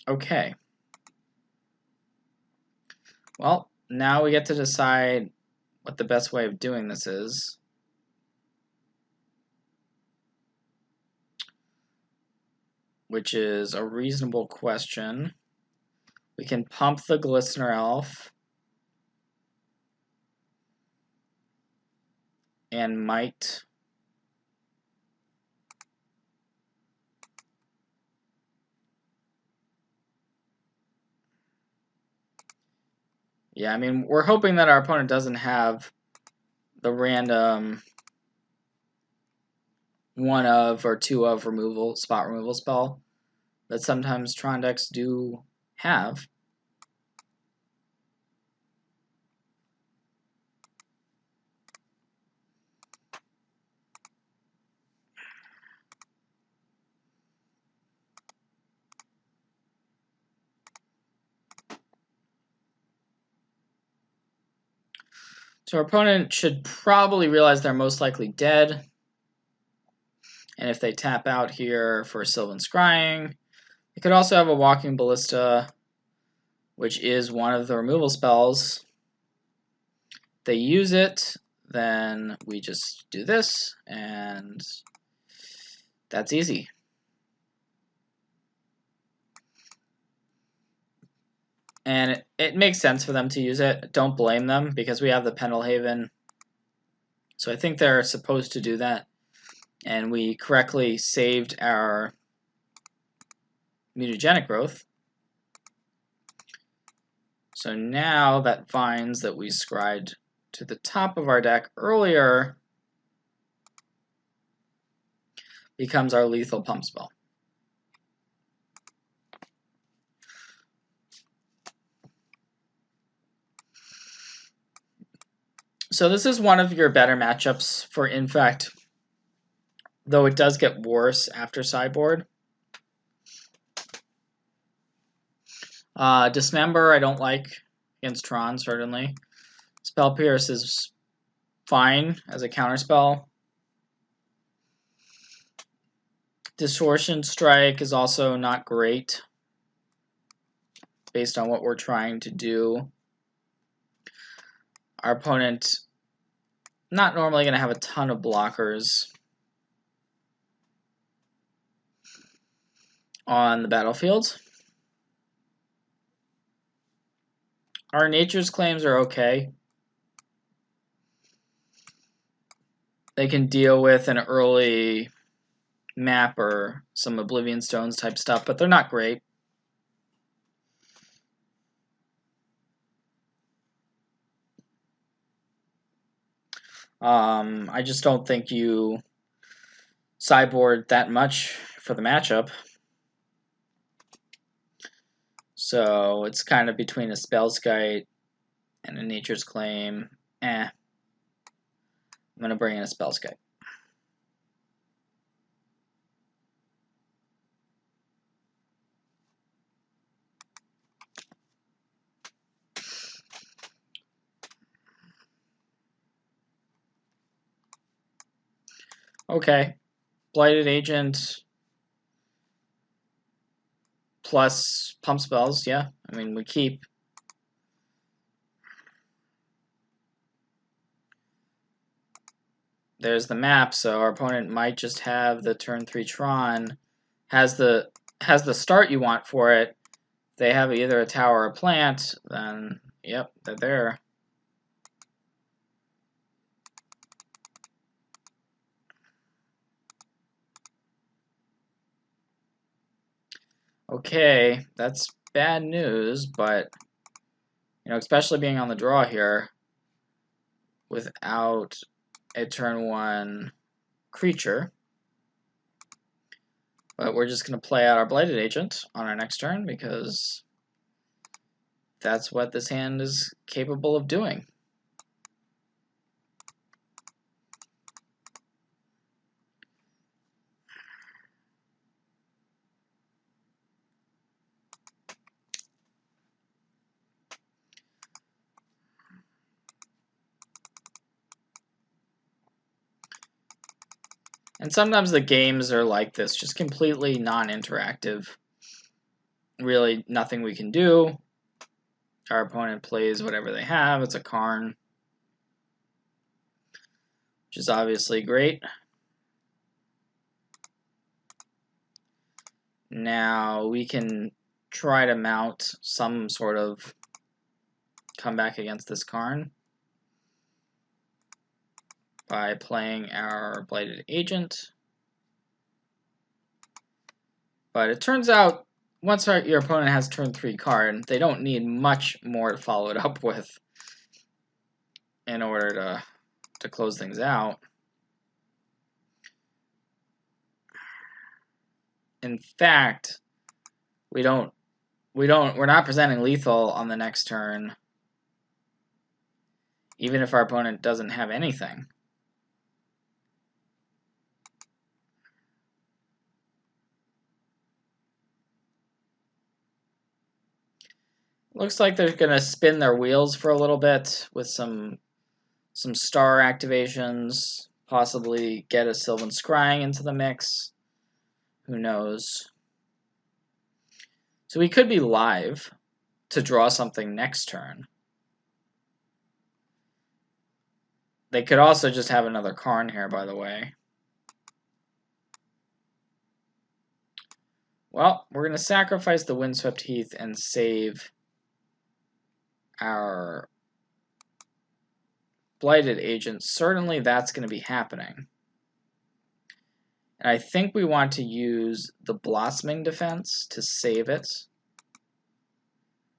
Okay. Well, now we get to decide what the best way of doing this is. Which is a reasonable question. We can pump the Glistener Elf. And might. Yeah, I mean, we're hoping that our opponent doesn't have the random 1 of or 2 of spot removal spell that sometimes Tron decks do have. So our opponent should probably realize they're most likely dead. And if they tap out here for Sylvan Scrying, they could also have a Walking Ballista, which is one of the removal spells. If they use it, then we just do this, and that's easy. And it makes sense for them to use it. Don't blame them, because we have the Pendelhaven. So I think they're supposed to do that. And we correctly saved our Mutagenic Growth. So now that Vines that we scribed to the top of our deck earlier becomes our lethal pump spell. So this is one of your better matchups for Infect, though it does get worse after sideboard. Dismember I don't like against Tron, certainly. Spell Pierce is fine as a counterspell. Distortion Strike is also not great based on what we're trying to do. Our opponent not normally going to have a ton of blockers on the battlefield. Our Nature's Claims are okay. They can deal with an early map or some Oblivion Stones type stuff, but they're not great. I just don't think you sideboard that much for the matchup. So it's kind of between a Spellskite and a Nature's Claim. I'm going to bring in a Spellskite. Okay. Blighted Agent plus Pump Spells, yeah. I mean, we keep. There's the map, so our opponent might just have the turn 3 Tron, has the start you want for it. If they have either a tower or a plant, then yep, they're there. Okay, that's bad news, but especially being on the draw here without a turn 1 creature. But we're just going to play out our Blighted Agent on our next turn because that's what this hand is capable of doing. And sometimes the games are like this, just completely non-interactive. Really nothing we can do. Our opponent plays whatever they have. It's a Karn, which is obviously great. Now we can try to mount some sort of comeback against this Karn by playing our Blighted Agent. But it turns out, once your opponent has turn 3 card, they don't need much more to follow it up with in order to close things out. In fact, we're not presenting lethal on the next turn, even if our opponent doesn't have anything. Looks like they're going to spin their wheels for a little bit with some star activations, possibly get a Sylvan Scrying into the mix. Who knows? So we could be live to draw something next turn. They could also just have another Karn here, by the way. Well, we're going to sacrifice the Windswept Heath and save our Blighted Agent. Certainly that's going to be happening. And I think we want to use the Blossoming Defense to save it,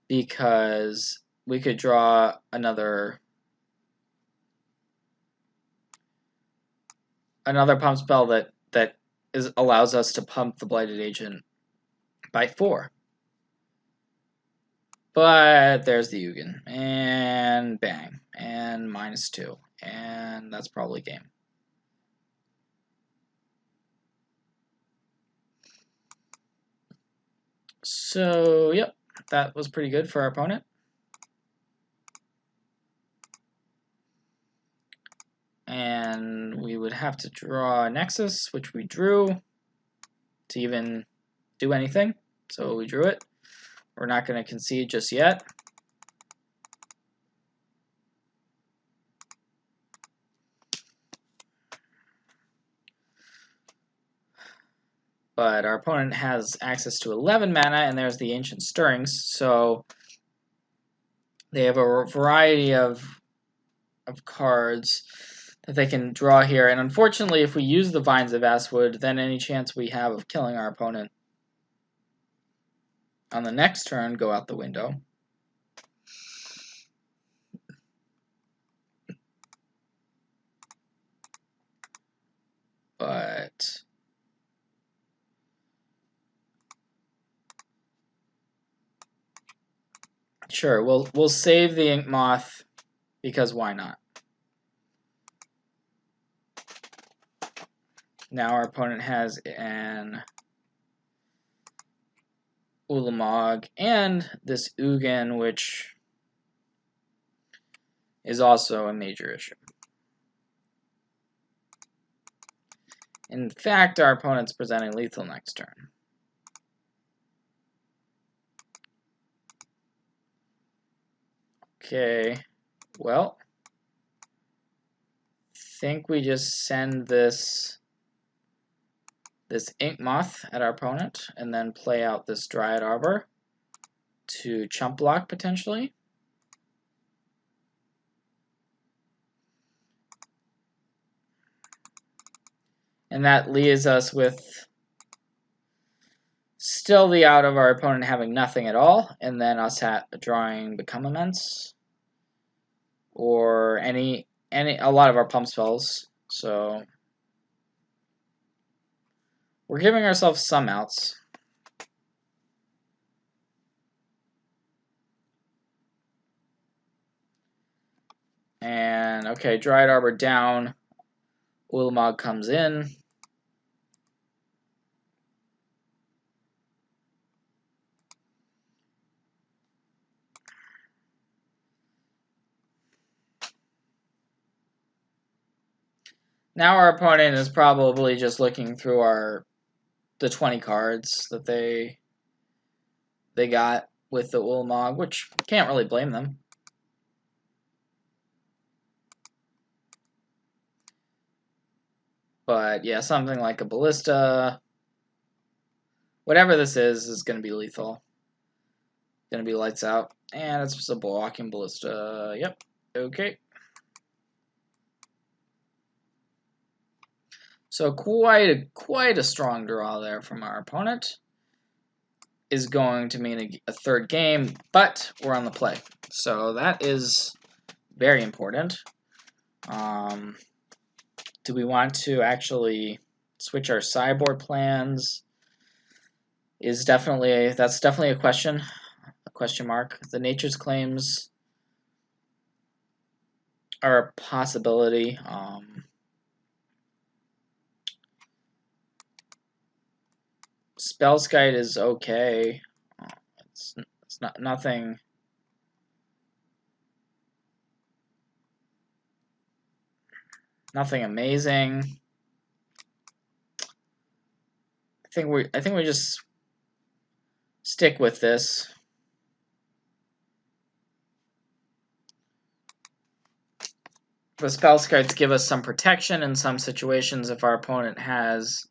because we could draw another pump spell that allows us to pump the Blighted Agent by 4. But there's the Ugin, and bang, and -2, and that's probably game. So, yep, that was pretty good for our opponent. And we would have to draw a Nexus, which we drew to even do anything. So we drew it. We're not going to concede just yet. But our opponent has access to 11 mana, and there's the Ancient Stirrings. So they have a variety of cards that they can draw here. And unfortunately, if we use the Vines of Vastwood, then any chance we have of killing our opponent on the next turn go out the window. But sure, we'll save the Ink Moth because why not? Now our opponent has an Ulamog and this Ugin, which is also a major issue. In fact, our opponent's presenting lethal next turn. Okay, well, think we just send this Ink Moth at our opponent and then play out this Dryad Arbor to chump block potentially. And that leaves us with still the out of our opponent having nothing at all, and then us drawing Become Immense or a lot of our pump spells. So we're giving ourselves some outs. And okay, Dryad Arbor down, Ulamog comes in. Now our opponent is probably just looking through the 20 cards that they got with the Ulamog, which can't really blame them. But yeah, something like a Ballista, whatever this is going to be lethal. Going to be lights out. And it's just a blocking Ballista. Yep. Okay. So quite a strong draw there from our opponent. Is going to mean a third game, but we're on the play. So that is very important. Do we want to actually switch our sideboard plans? That's definitely a question mark. The Nature's Claims are a possibility. Spellskite is okay. It's not nothing. Nothing amazing. I think we just stick with this. The Spellskites give us some protection in some situations if our opponent has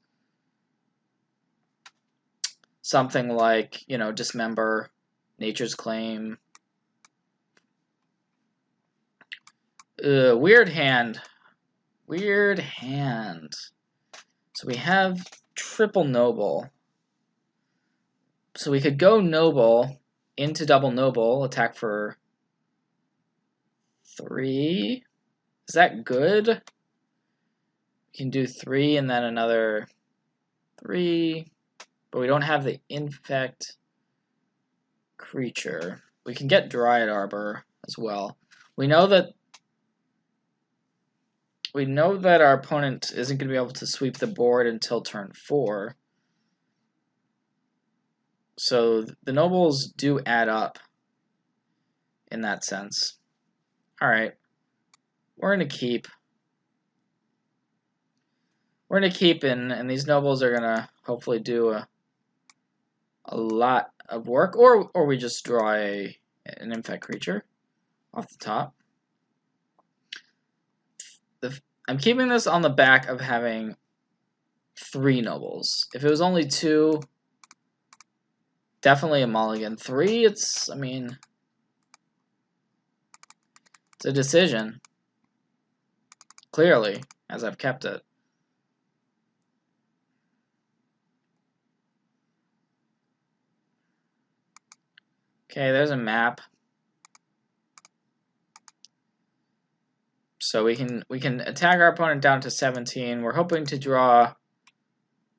something like, Dismember, Nature's Claim. Weird hand. Weird hand. So we have triple Noble. So we could go Noble into double Noble, attack for 3. Is that good? We can do 3 and then another 3. But we don't have the Infect creature. We can get Dryad Arbor as well. We know that we know that our opponent isn't going to be able to sweep the board until turn 4. So the nobles do add up in that sense. Alright. We're going to keep. We're going to keep, and these nobles are going to hopefully do a lot of work. Or we just draw an Infect creature off the top. I'm keeping this on the back of having 3 nobles. If it was only 2, definitely a mulligan. 3, it's a decision. Clearly, as I've kept it. Okay, there's a map. So we can attack our opponent down to 17. We're hoping to draw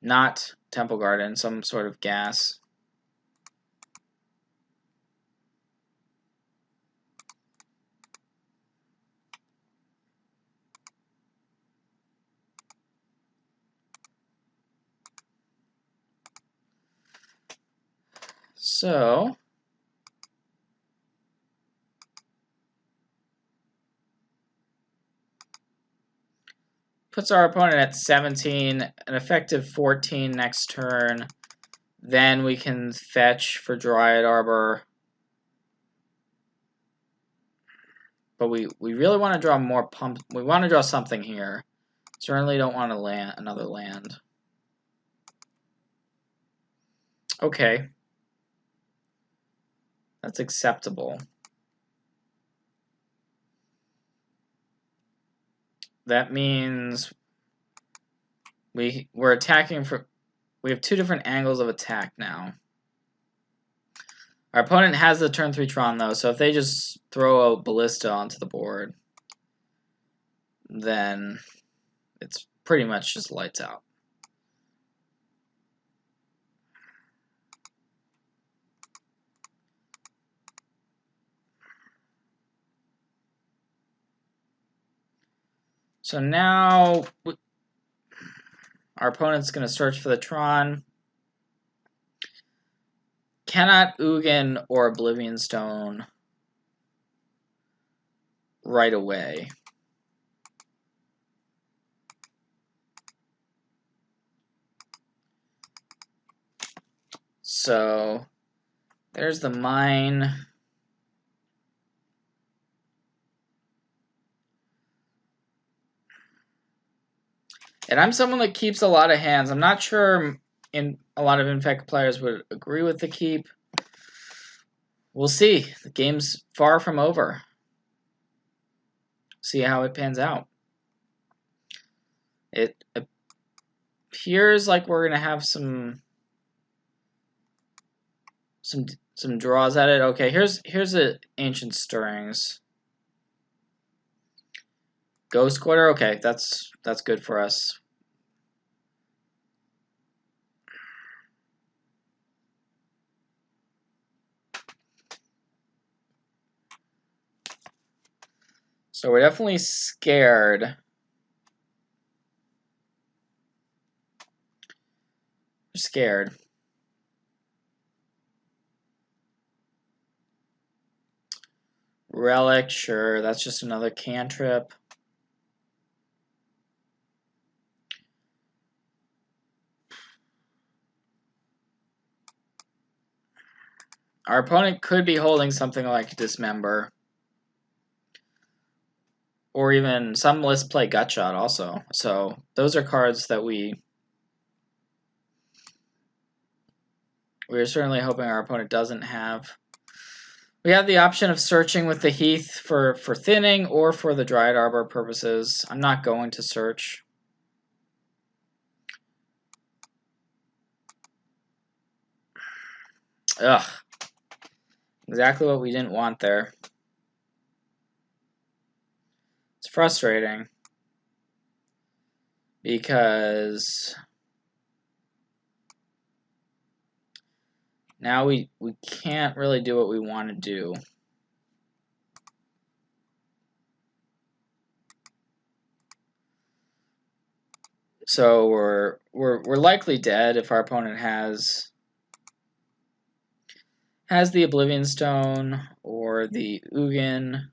not Temple Garden, some sort of gas. So puts our opponent at 17, an effective 14 next turn. Then we can fetch for Dryad Arbor. But we really want to draw more pump. We want to draw something here. Certainly don't want to another land. Okay. That's acceptable. That means we're attacking for. We have 2 different angles of attack now. Our opponent has the turn 3 Tron though, so if they just throw a Ballista onto the board, then it's pretty much just lights out. So now our opponent's going to search for the Tron. Cannot Ugin or Oblivion Stone right away. So there's the mine. And I'm someone that keeps a lot of hands. I'm not sure a lot of Infect players would agree with the keep. We'll see. The game's far from over. See how it pans out. It appears like we're gonna have some draws at it. Okay, here's the Ancient Stirrings. Ghost Quarter. Okay, that's good for us. So we're definitely scared. We're scared. Relic, sure, that's just another cantrip. Our opponent could be holding something like Dismember. Or even some lists play Gutshot also. So those are cards that we're certainly hoping our opponent doesn't have. We have the option of searching with the Heath for thinning or for the Dryad Arbor purposes. I'm not going to search. Ugh. Exactly what we didn't want there. It's frustrating. Because now we can't really do what we want to do. So we're likely dead if our opponent has the Oblivion Stone or the Ugin.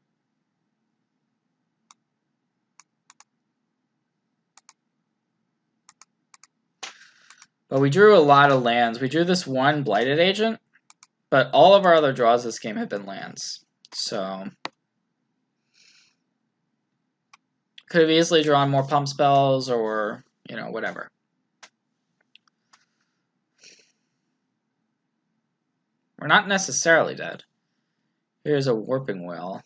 But we drew a lot of lands. We drew this one Blighted Agent, but all of our other draws this game have been lands. So could have easily drawn more pump spells or, you know, whatever. We're not necessarily dead. Here's a Warping Well.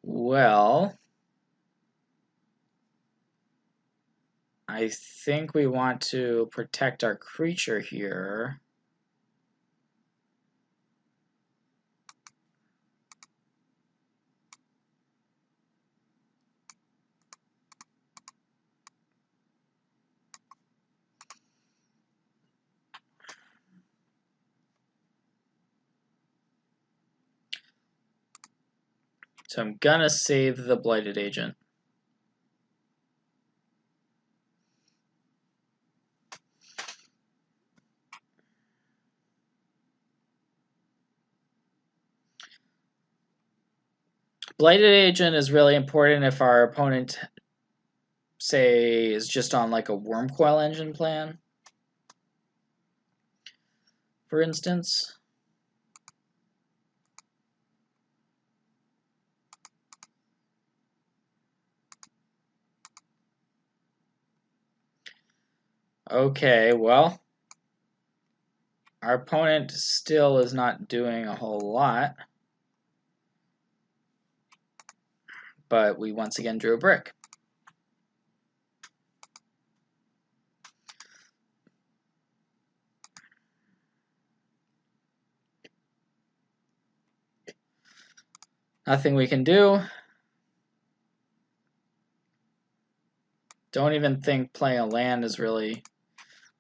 Well, I think we want to protect our creature here. So I'm gonna save the Blighted Agent. Blighted Agent is really important if our opponent, say, is just on like a Wormcoil Engine plan, for instance. Okay, well, our opponent still is not doing a whole lot, but we once again drew a brick. Nothing we can do. Don't even think playing a land is really...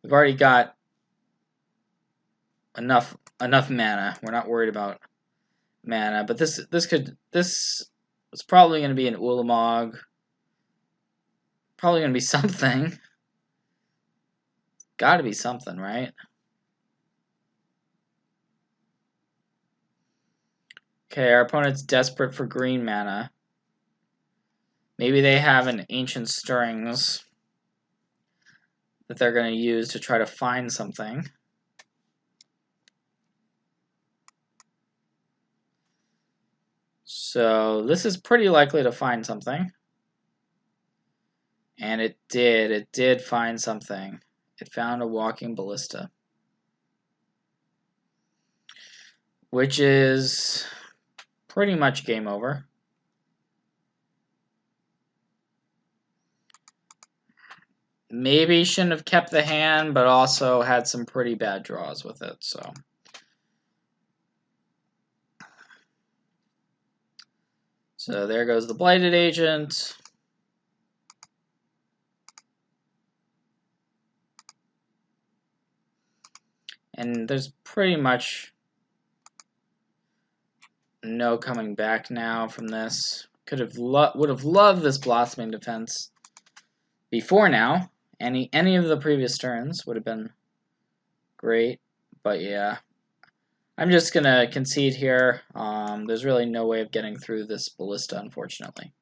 We've already got enough mana. We're not worried about mana, but this is probably going to be an Ulamog. Probably going to be something. Got to be something, right? Okay, our opponent's desperate for green mana. Maybe they have an Ancient Stirrings that they're going to use to try to find something. So this is pretty likely to find something. And it did find something. It found a Walking Ballista. Which is pretty much game over. Maybe shouldn't have kept the hand, but also had some pretty bad draws with it, So there goes the Blighted Agent. And there's pretty much no coming back now from this. Would have loved this Blossoming Defense before now. Any of the previous turns would have been great, but yeah. I'm just gonna concede here. There's really no way of getting through this Ballista, unfortunately.